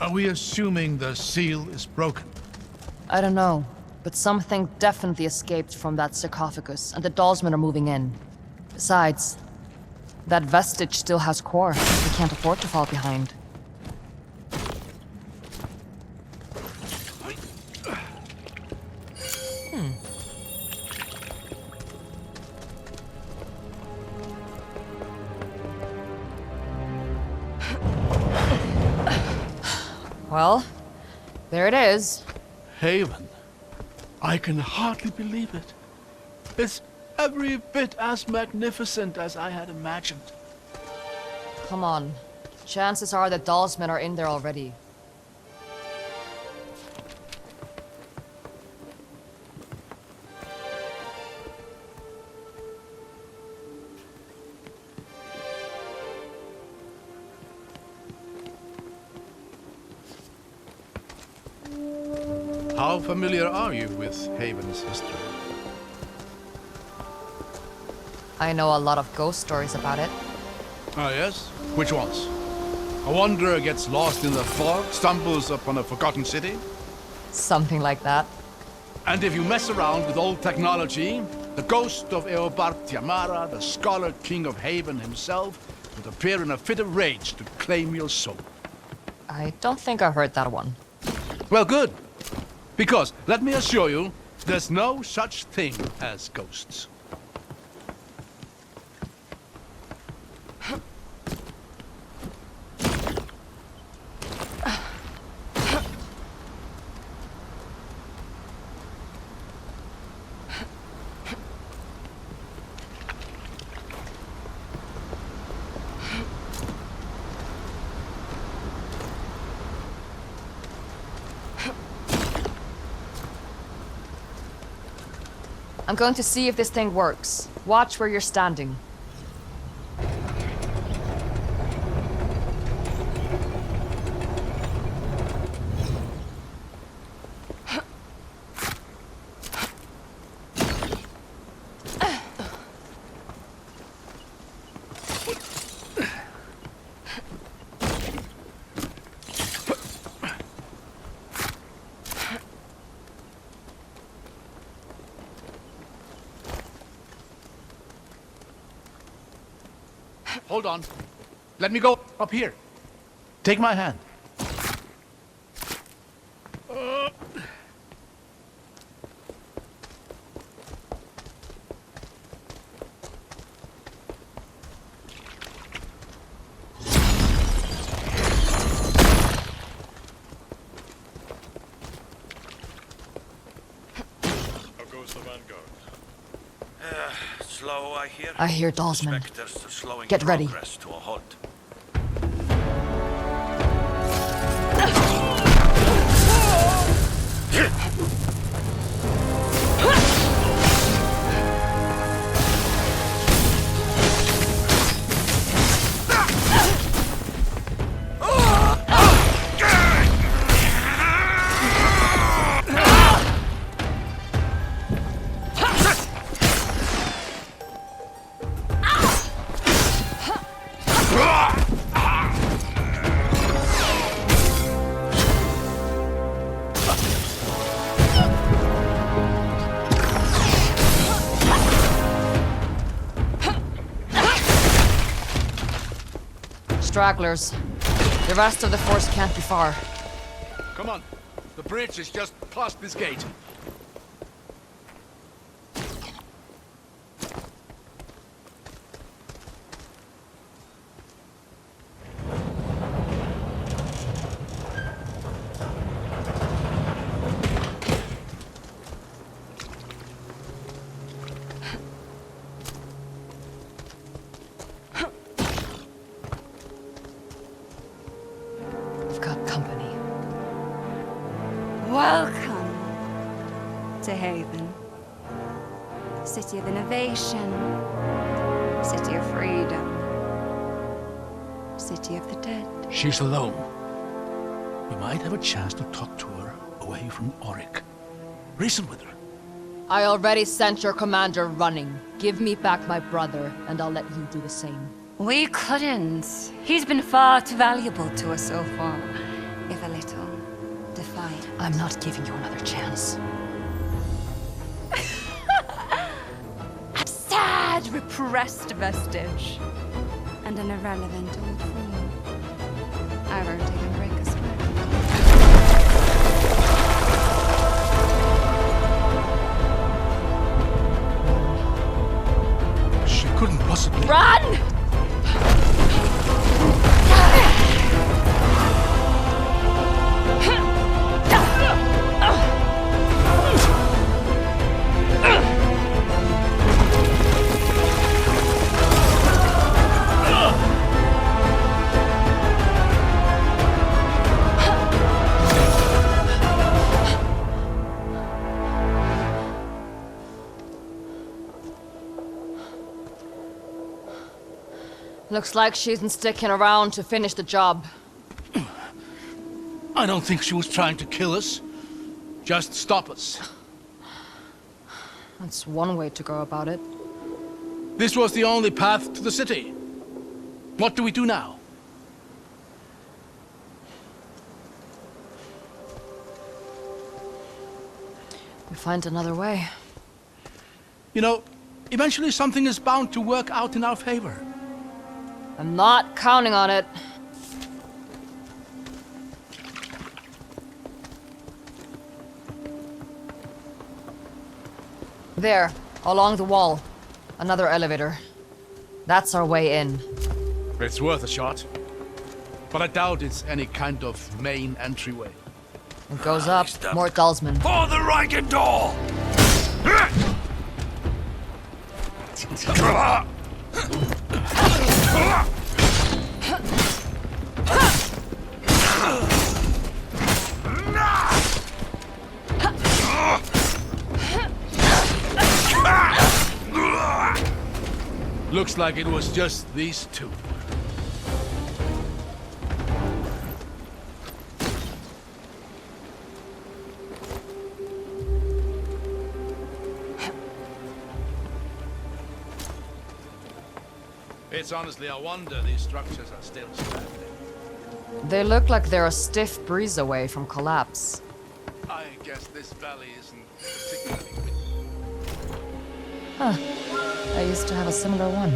Are we assuming the seal is broken? I don't know, but something definitely escaped from that sarcophagus, and the Dalsmen are moving in. Besides, that vestige still has core. We can't afford to fall behind. Well, there it is. Haven. I can hardly believe it. It's every bit as magnificent as I had imagined. Come on. Chances are that Dalsmen are in there already. How familiar are you with Haven's history? I know a lot of ghost stories about it. Ah, yes? Which ones? A wanderer gets lost in the fog, stumbles upon a forgotten city? Something like that. And if you mess around with old technology, the ghost of Eobard Tiamara, the scholar king of Haven himself, would appear in a fit of rage to claim your soul. I don't think I heard that one. Well, good. Because, let me assure you, there's no such thing as ghosts. I'm going to see if this thing works. Watch where you're standing. Hold on. Let me go up here. Take my hand. How goes the vanguard? Slow, I hear. I hear Dalsmen. Spectres are slowing Get ready. progress to a halt. Stragglers. The rest of the force can't be far. Come on. The bridge is just past this gate. We've got company. Welcome to Haven. City of innovation. City of freedom. City of the dead. She's alone. We might have a chance to talk to her away from Auric. Reason with her. I already sent your commander running. Give me back my brother, and I'll let you do the same. We couldn't. He's been far too valuable to us so far. If a little I'm not giving you another chance. A sad, repressed vestige. And an irrelevant old fool. I won't even break a sweat. She couldn't possibly... Run! Looks like she isn't sticking around to finish the job. I don't think she was trying to kill us. Just stop us. That's one way to go about it. This was the only path to the city. What do we do now? We find another way. You know, eventually something is bound to work out in our favor. I'm not counting on it. There, along the wall. Another elevator. That's our way in. It's worth a shot. But I doubt it's any kind of main entryway. It goes up, more Dalsman. For the Reigen door! Looks like it was just these two. It's honestly a wonder these structures are still standing. They look like they're a stiff breeze away from collapse. I guess this valley isn't particularly windy. Huh. I used to have a similar one.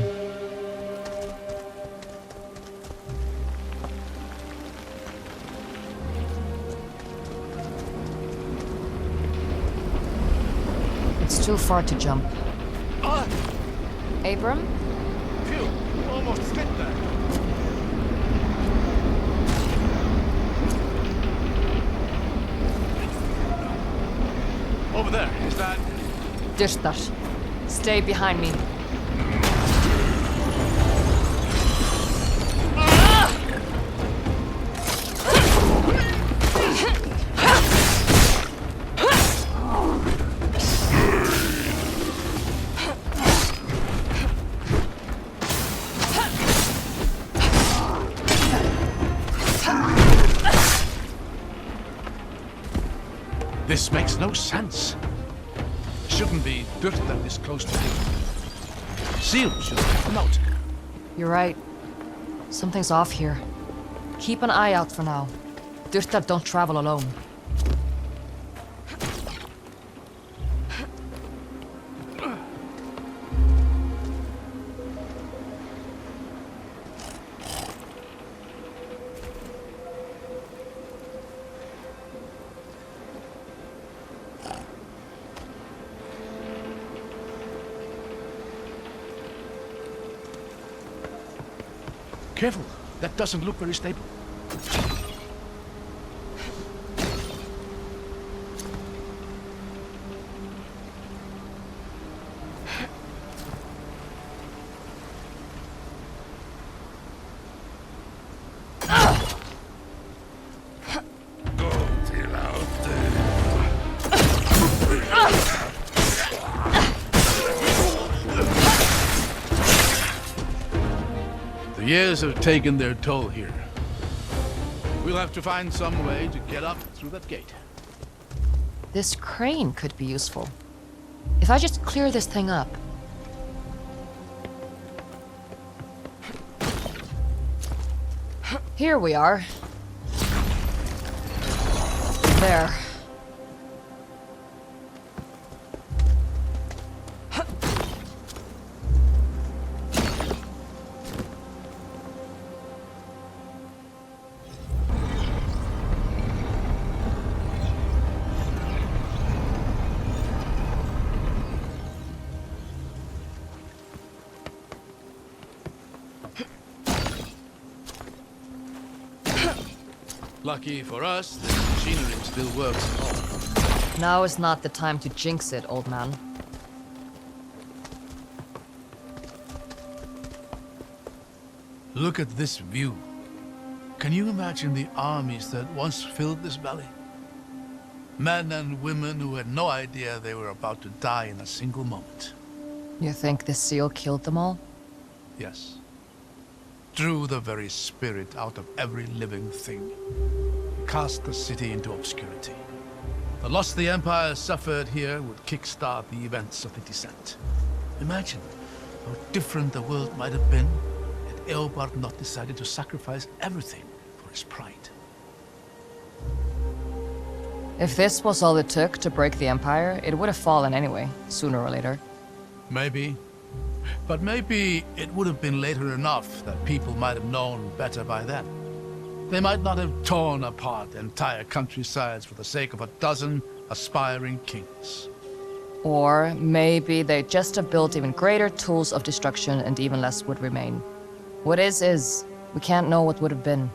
It's too far to jump. Abram? Phew, almost slipped there. Over there, is that... Dishtar. Stay behind me. This makes no sense. Shouldn't be dirt that this close to him. Seal should have come out. You're right. Something's off here. Keep an eye out for now. Dyrtar don't travel alone. Careful, that doesn't look very stable. The years have taken their toll here. We'll have to find some way to get up through that gate. This crane could be useful. If I just clear this thing up. Here we are. There. Lucky for us, the machinery still works at all. Now is not the time to jinx it, old man. Look at this view. Can you imagine the armies that once filled this valley? Men and women who had no idea they were about to die in a single moment. You think the seal killed them all? Yes. Drew the very spirit out of every living thing. Cast the city into obscurity. The loss the Empire suffered here would kickstart the events of the descent. Imagine how different the world might have been had Eobard not decided to sacrifice everything for his pride. If this was all it took to break the Empire, it would have fallen anyway, sooner or later. Maybe. But maybe it would have been later enough that people might have known better by then. They might not have torn apart entire countrysides for the sake of a dozen aspiring kings. Or maybe they just have built even greater tools of destruction and even less would remain. What is. We can't know what would have been.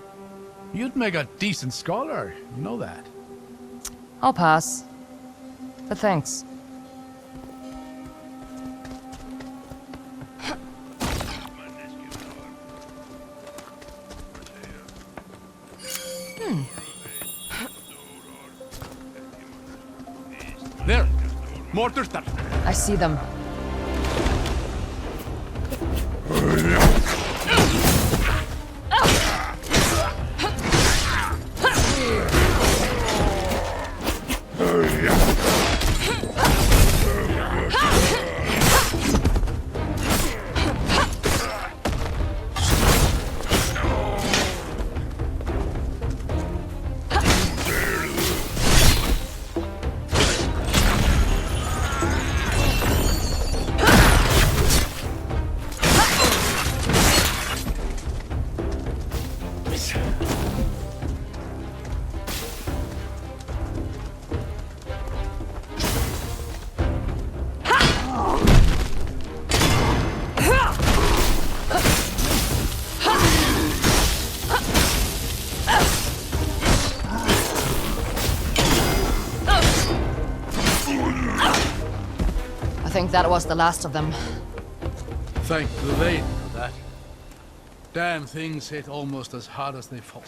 You'd make a decent scholar, you know that. I'll pass. But thanks. There! Mortars there! I see them. I think that was the last of them. Thank the lady for that. Damn things hit almost as hard as they fall.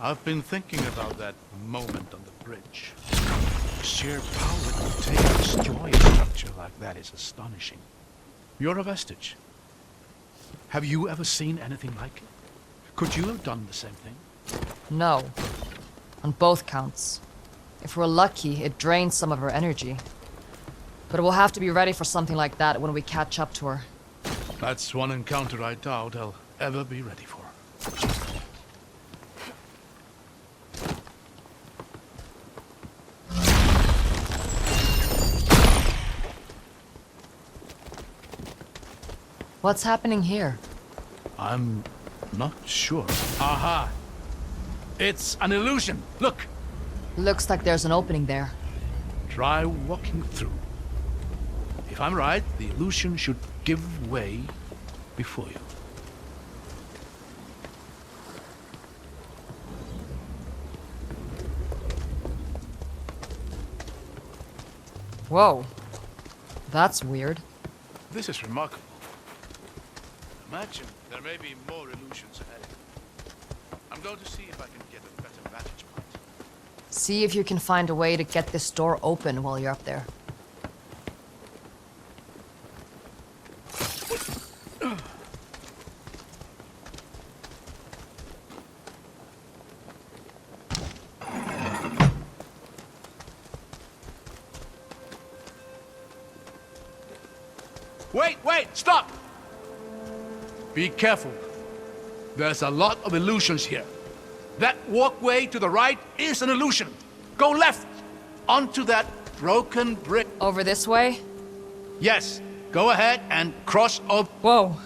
I've been thinking about that moment on the bridge. The sheer power it would take to destroy a structure like that is astonishing. You're a vestige. Have you ever seen anything like it? Could you have done the same thing? No. On both counts. If we're lucky, it drains some of her energy. But we'll have to be ready for something like that when we catch up to her. That's one encounter I doubt I'll ever be ready for. What's happening here? I'm not sure. Aha! It's an illusion! Look! Looks like there's an opening there. Try walking through. If I'm right, the illusion should give way before you. Whoa. That's weird. This is remarkable. Imagine there may be more illusions ahead. I'm going to see if I can get a better vantage point. See if you can find a way to get this door open while you're up there. Wait! Stop! Be careful. There's a lot of illusions here. That walkway to the right is an illusion. Go left! Onto that broken brick. Over this way? Yes. Go ahead and cross over. Whoa.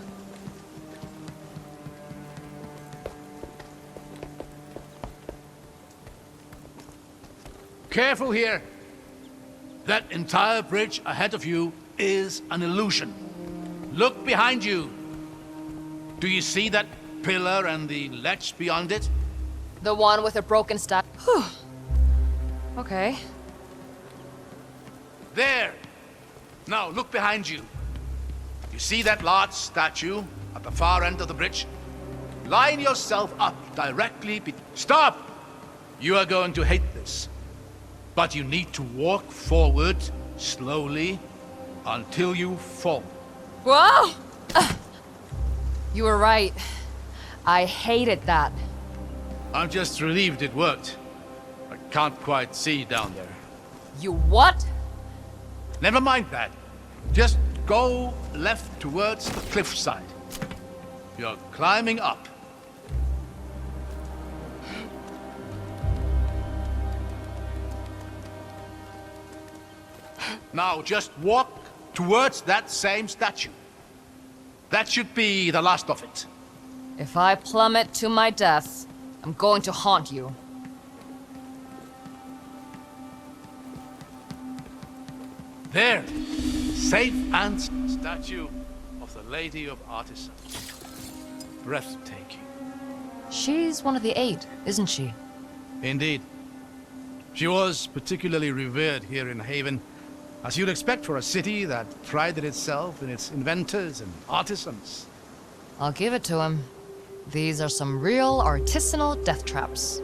Careful here. That entire bridge ahead of you is an illusion. Look behind you. Do you see that pillar and the ledge beyond it? The one with a broken Whew. Okay. There! Now, look behind you. You see that large statue at the far end of the bridge? Line yourself up directly Stop! You are going to hate this. But you need to walk forward, slowly, until you fall. Whoa! You were right. I hated that. I'm just relieved it worked. I can't quite see down there. You what? Never mind that. Just go left towards the cliffside. You're climbing up. Now just walk towards that same statue. That should be the last of it. If I plummet to my death, I'm going to haunt you. There! Safe and statue of the Lady of Artisan. Breathtaking. She's one of the 8, isn't she? Indeed. She was particularly revered here in Haven, as you'd expect for a city that prided itself in its inventors and artisans. I'll give it to him. These are some real artisanal death traps.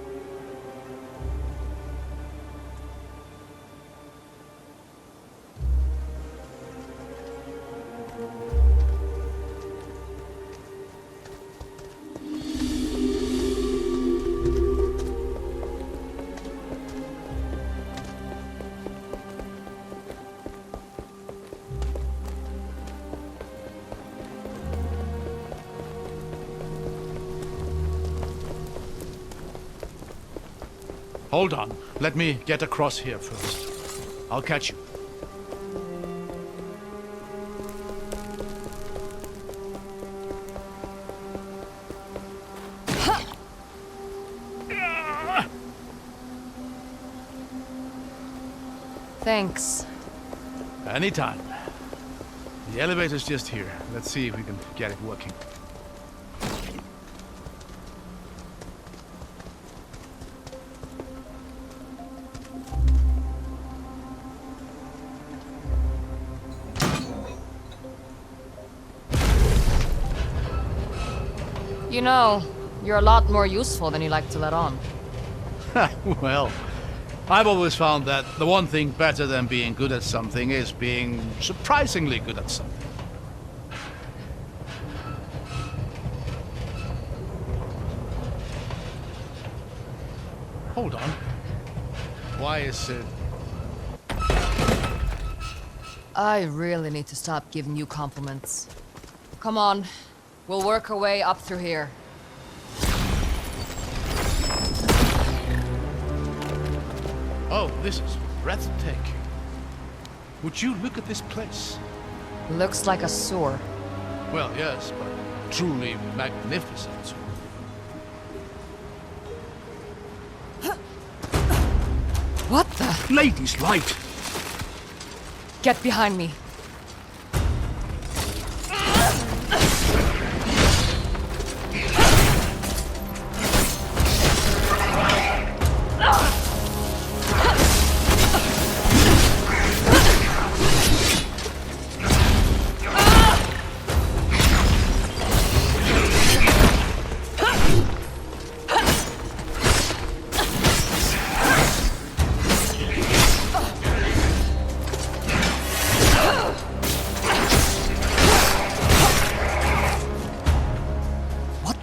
Hold on. Let me get across here first. I'll catch you. Thanks. Anytime. The elevator's just here. Let's see if we can get it working. You know, you're a lot more useful than you like to let on. Well, I've always found that the one thing better than being good at something is being surprisingly good at something. Hold on. Why is it... I really need to stop giving you compliments. Come on, we'll work our way up through here. Oh, this is breathtaking. Would you look at this place? Looks like a sewer. Well, yes, but truly magnificent. What the? Ladies' light! Get behind me.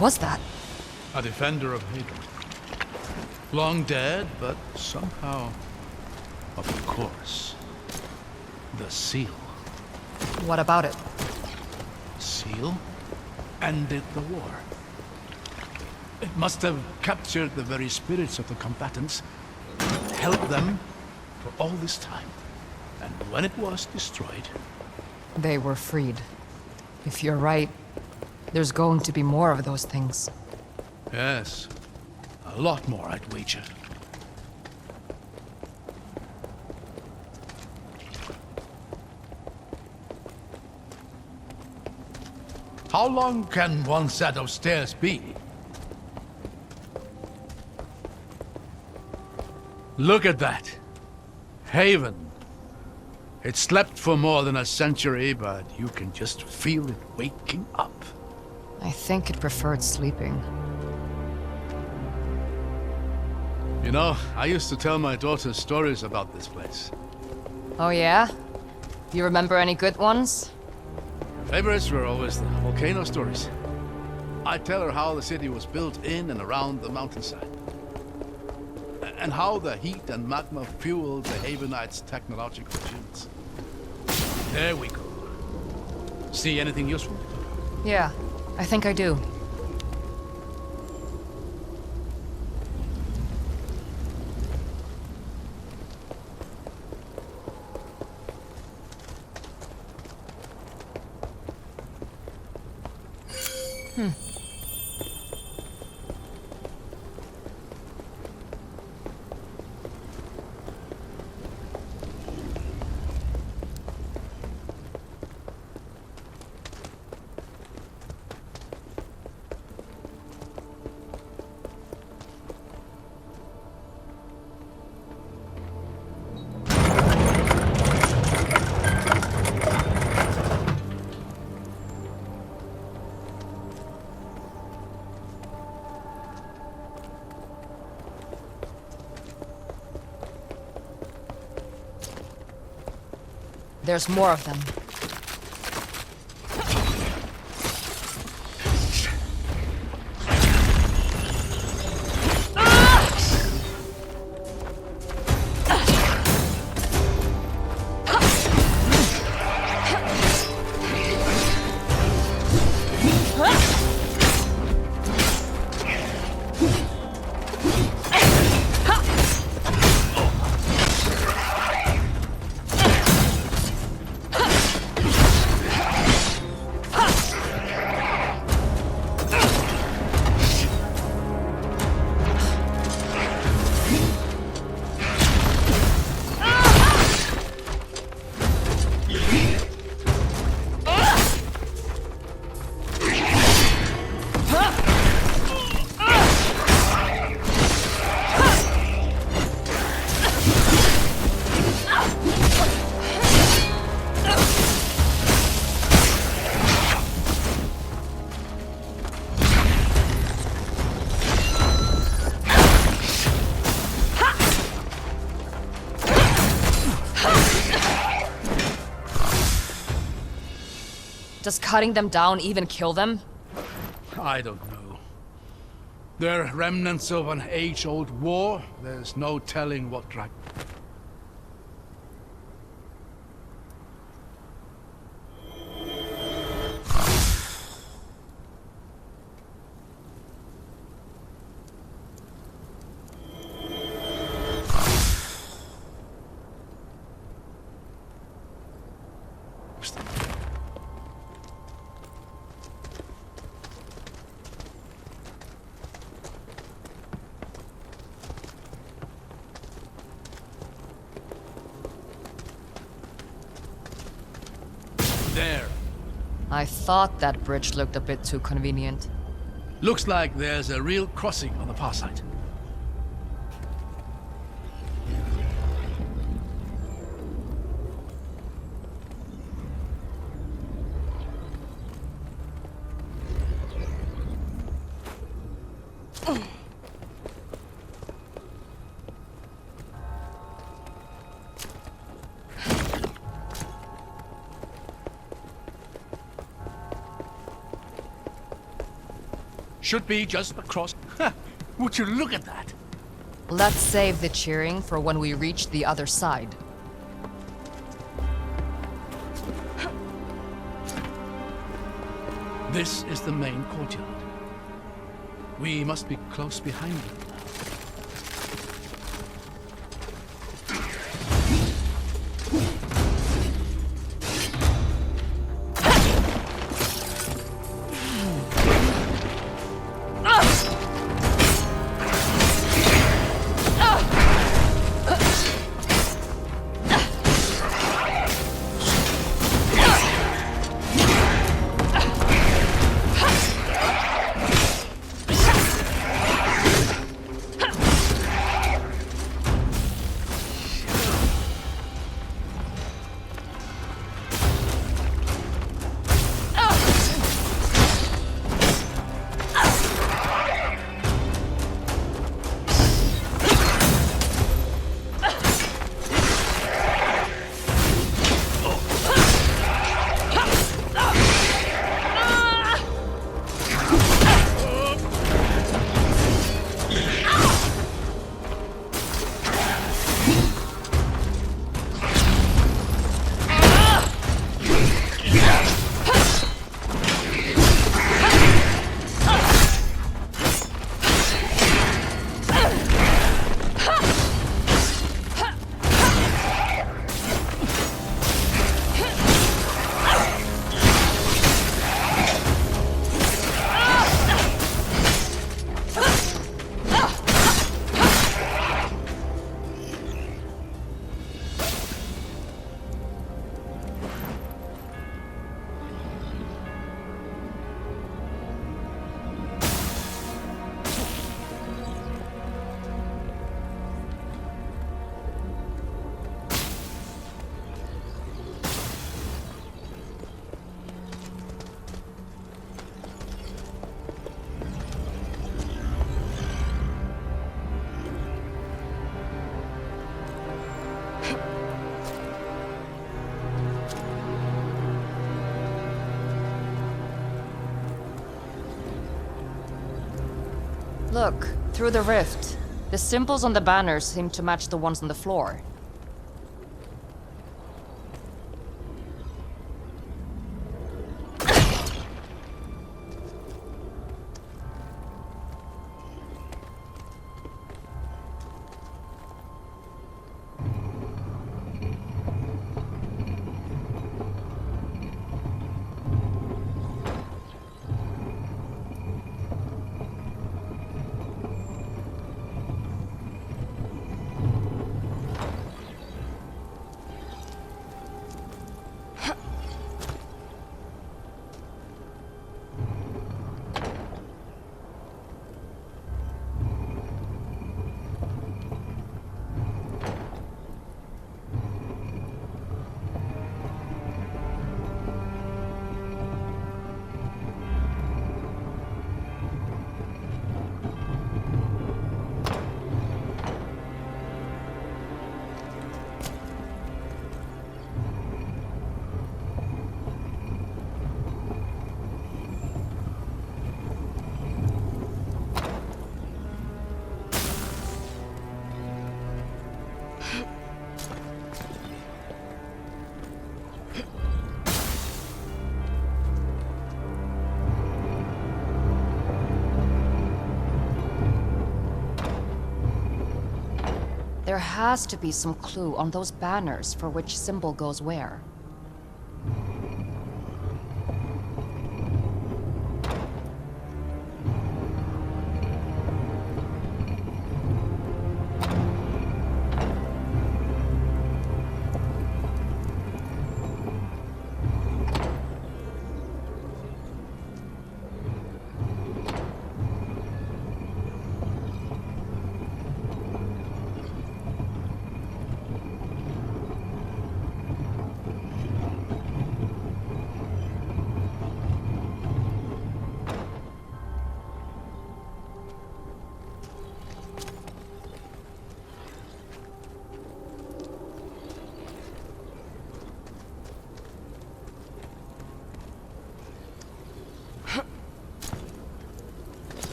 Was that? A defender of Haven. Long dead, but somehow... Of course. The seal. What about it? Seal ended the war. It must have captured the very spirits of the combatants, held them for all this time. And when it was destroyed... They were freed. If you're right, there's going to be more of those things. Yes. A lot more, I'd wager. How long can one set of stairs be? Look at that. Haven. It slept for more than a century, but you can just feel it waking up. I think it preferred sleeping. You know, I used to tell my daughters stories about this place. Oh yeah? You remember any good ones? Favorites were always the volcano stories. I'd tell her how the city was built in and around the mountainside. And how the heat and magma fueled the Havenites' technological achievements. There we go. See anything useful? Yeah, I think I do. There's more of them. Does cutting them down even kill them? I don't know. They're remnants of an age-old war. There's no telling what drag... There. I thought that bridge looked a bit too convenient. Looks like there's a real crossing on the far side. Should be just across. Would you look at that? Let's save the cheering for when we reach the other side. This is the main courtyard. We must be close behind them. Look, through the rift. The symbols on the banners seem to match the ones on the floor. There has to be some clue on those banners for which symbol goes where.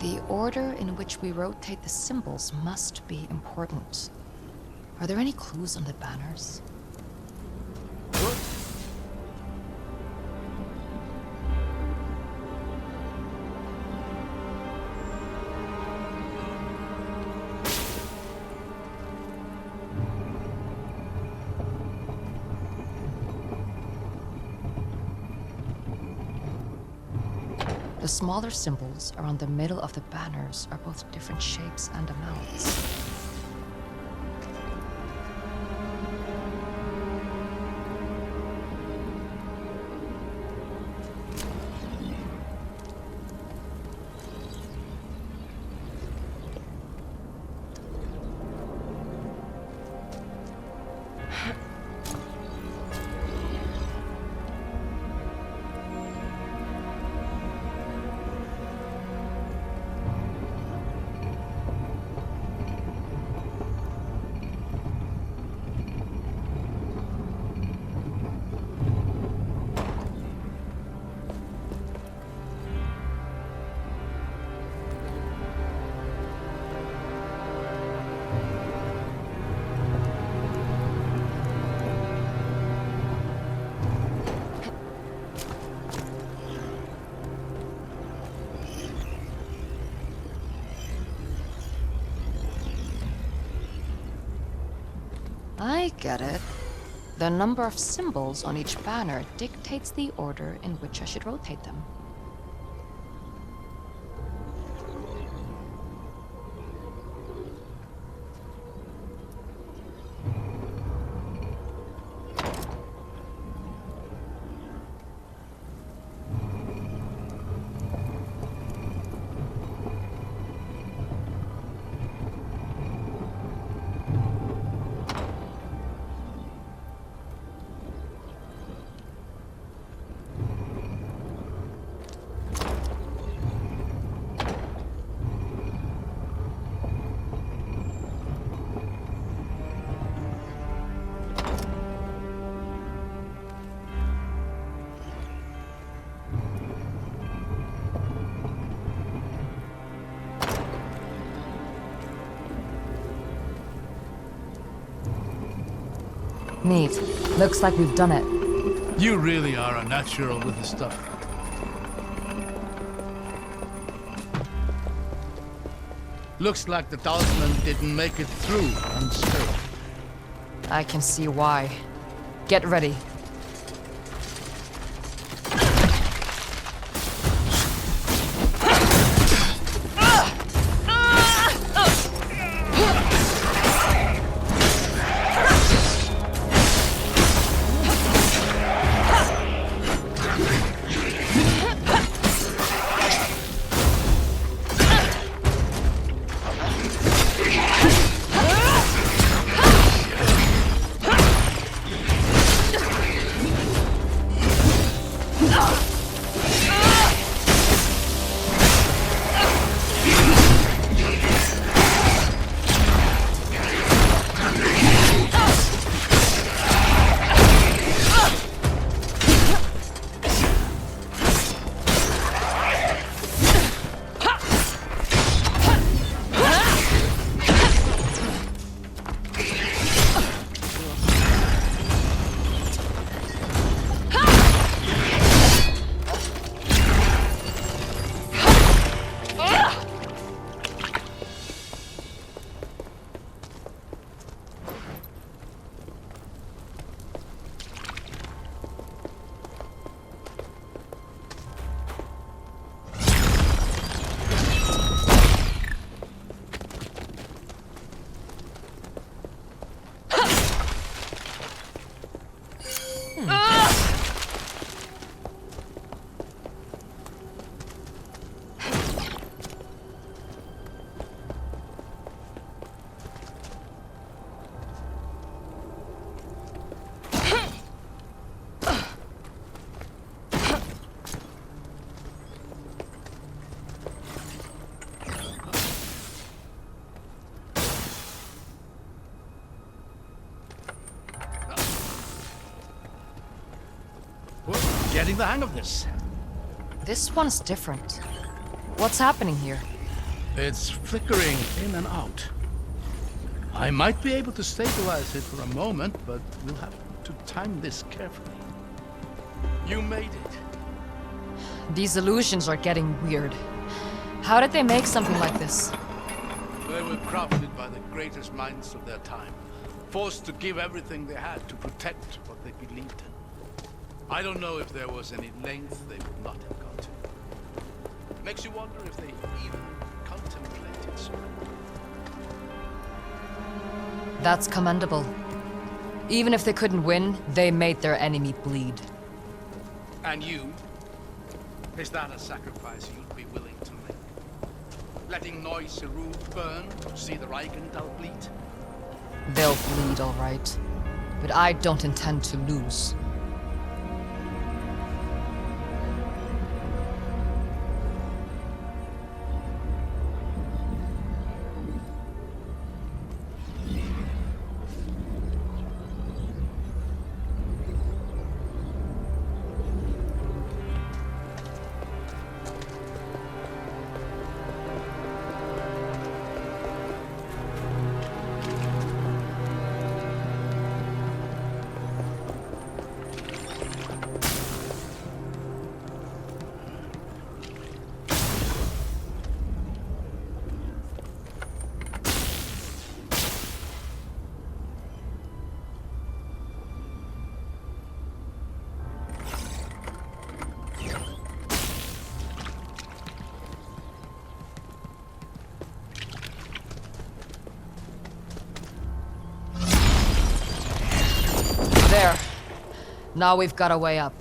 The order in which we rotate the symbols must be important. Are there any clues on the banners? The smaller symbols around the middle of the banners are both different shapes and amounts. I get it. The number of symbols on each banner dictates the order in which I should rotate them. Neat. Looks like we've done it. You really are a natural with the stuff. Looks like the talisman didn't make it through unscathed. I can see why. Get ready. Getting the hang of this. This one's different. What's happening here? It's flickering in and out. I might be able to stabilize it for a moment, but we'll have to time this carefully. You made it. These illusions are getting weird. How did they make something like this? They were crafted by the greatest minds of their time, forced to give everything they had to protect what they believed in. I don't know if there was any length they would not have gone to. Makes you wonder if they even contemplated surrender. That's commendable. Even if they couldn't win, they made their enemy bleed. And you? Is that a sacrifice you'd be willing to make? Letting Noise Seru burn to see the Reichenthal bleed? They'll bleed, all right. But I don't intend to lose. There. Now we've got a way up.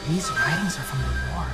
These writings are from the war.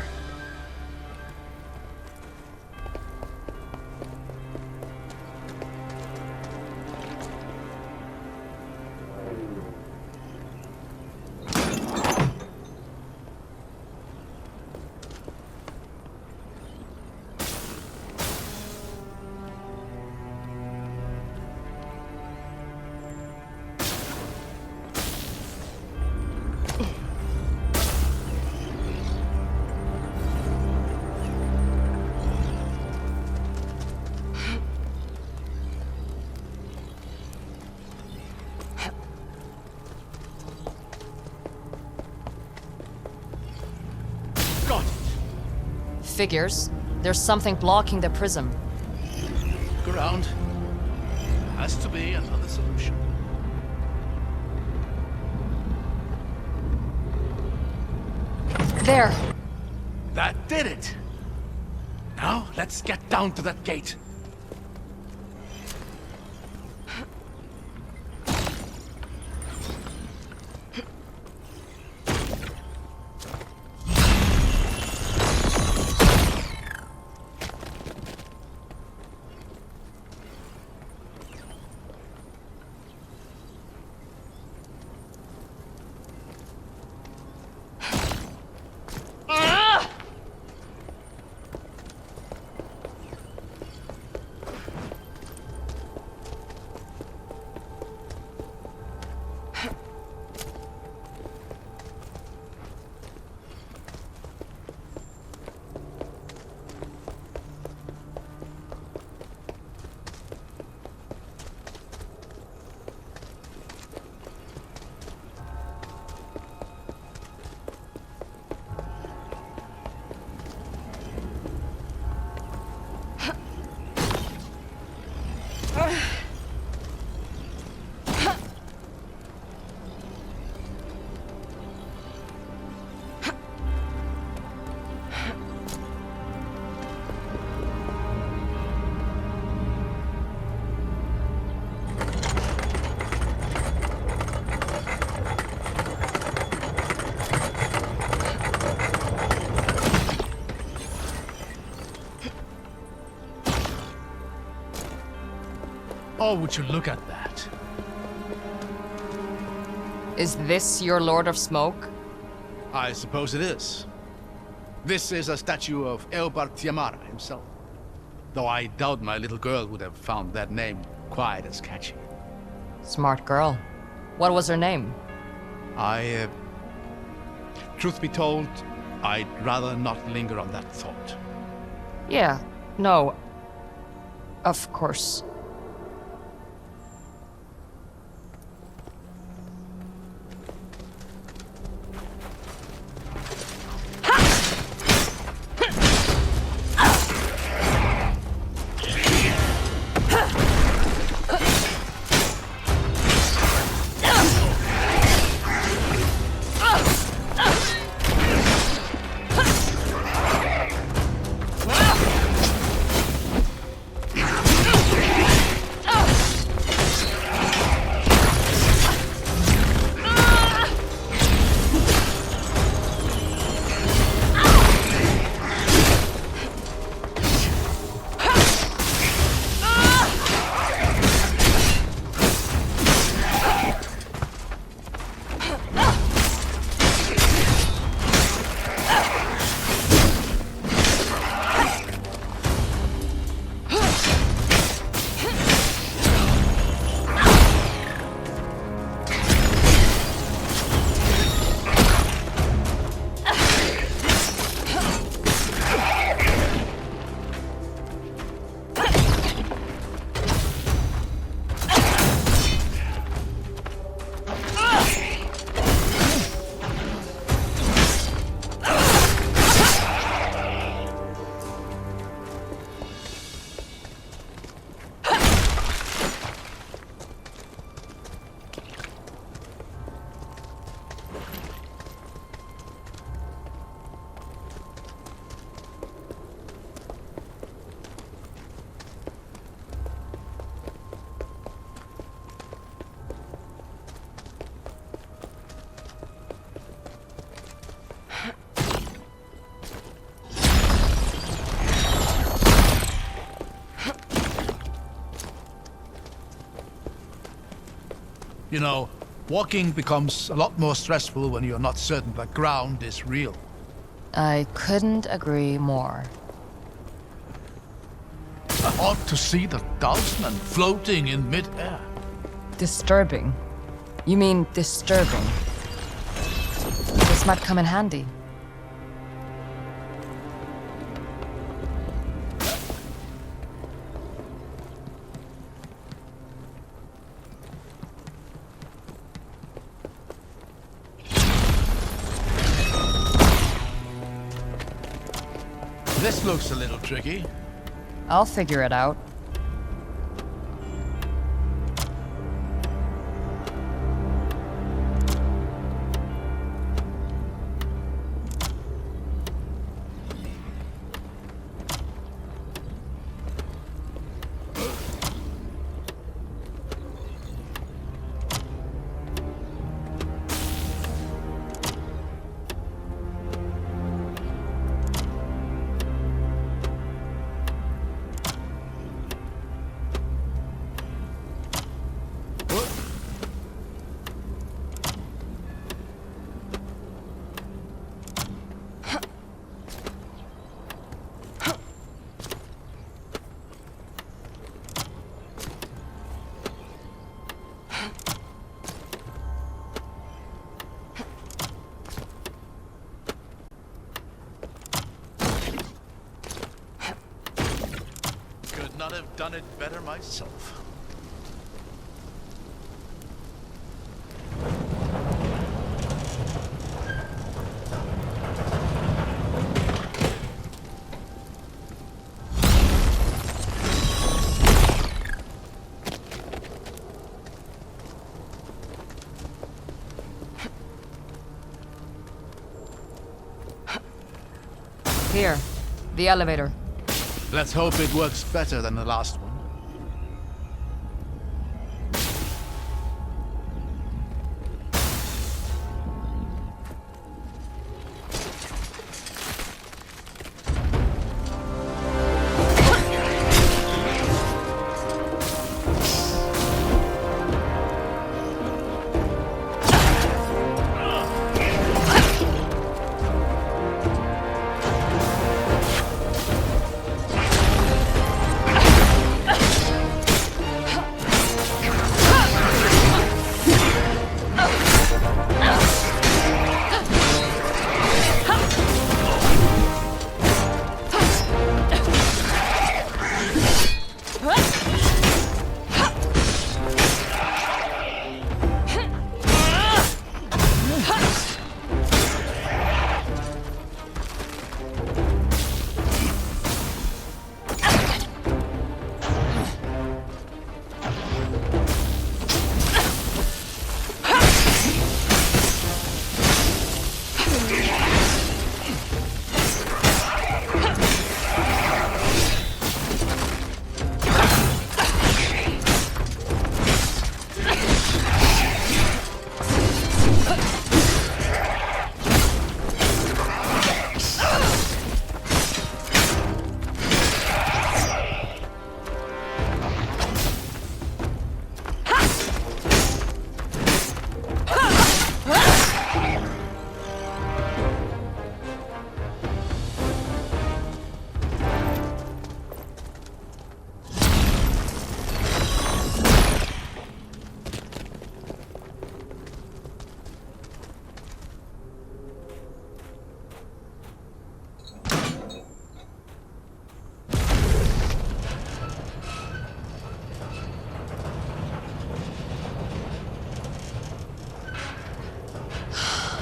figures. There's something blocking the prism. Look around. There has to be another solution. There! That did it! Now, let's get down to that gate. Oh, would you look at that? Is this your Lord of Smoke? I suppose it is. This is a statue of Eobard Tiamara himself. Though I doubt my little girl would have found that name quite as catchy. Smart girl. What was her name? Truth be told, I'd rather not linger on that thought. Yeah, no. Of course. You know, walking becomes a lot more stressful when you're not certain the ground is real. I couldn't agree more. Odd to see the talisman floating in mid-air. Disturbing. You mean disturbing. This might come in handy. This looks a little tricky. I'll figure it out. Could not have done it better myself. Here, the elevator. Let's hope it works better than the last one.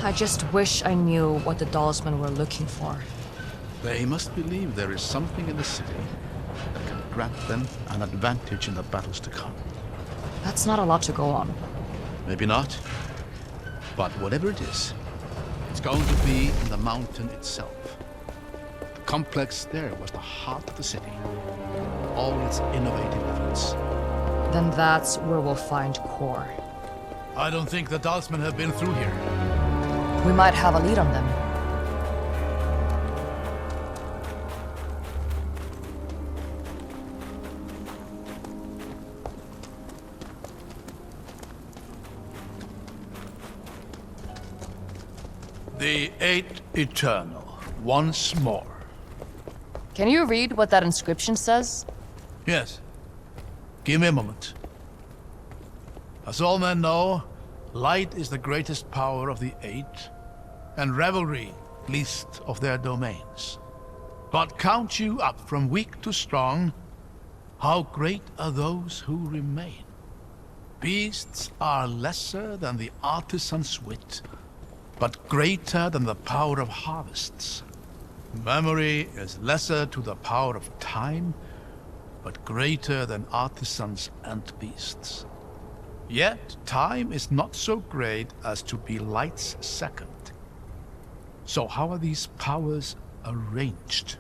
I just wish I knew what the Dalsmen were looking for. They must believe there is something in the city that can grant them an advantage in the battles to come. That's not a lot to go on. Maybe not. But whatever it is, it's going to be in the mountain itself. The complex there was the heart of the city. All its innovative efforts. Then that's where we'll find core. I don't think the Dalsmen have been through here. We might have a lead on them. The Eight Eternal, once more. Can you read what that inscription says? Yes. Give me a moment. As all men know, light is the greatest power of the Eight, and revelry least of their domains. But count you up from weak to strong, how great are those who remain. Beasts are lesser than the artisan's wit, but greater than the power of harvests. Memory is lesser to the power of time, but greater than artisans and beasts. Yet time is not so great as to be light's second. So how are these powers arranged?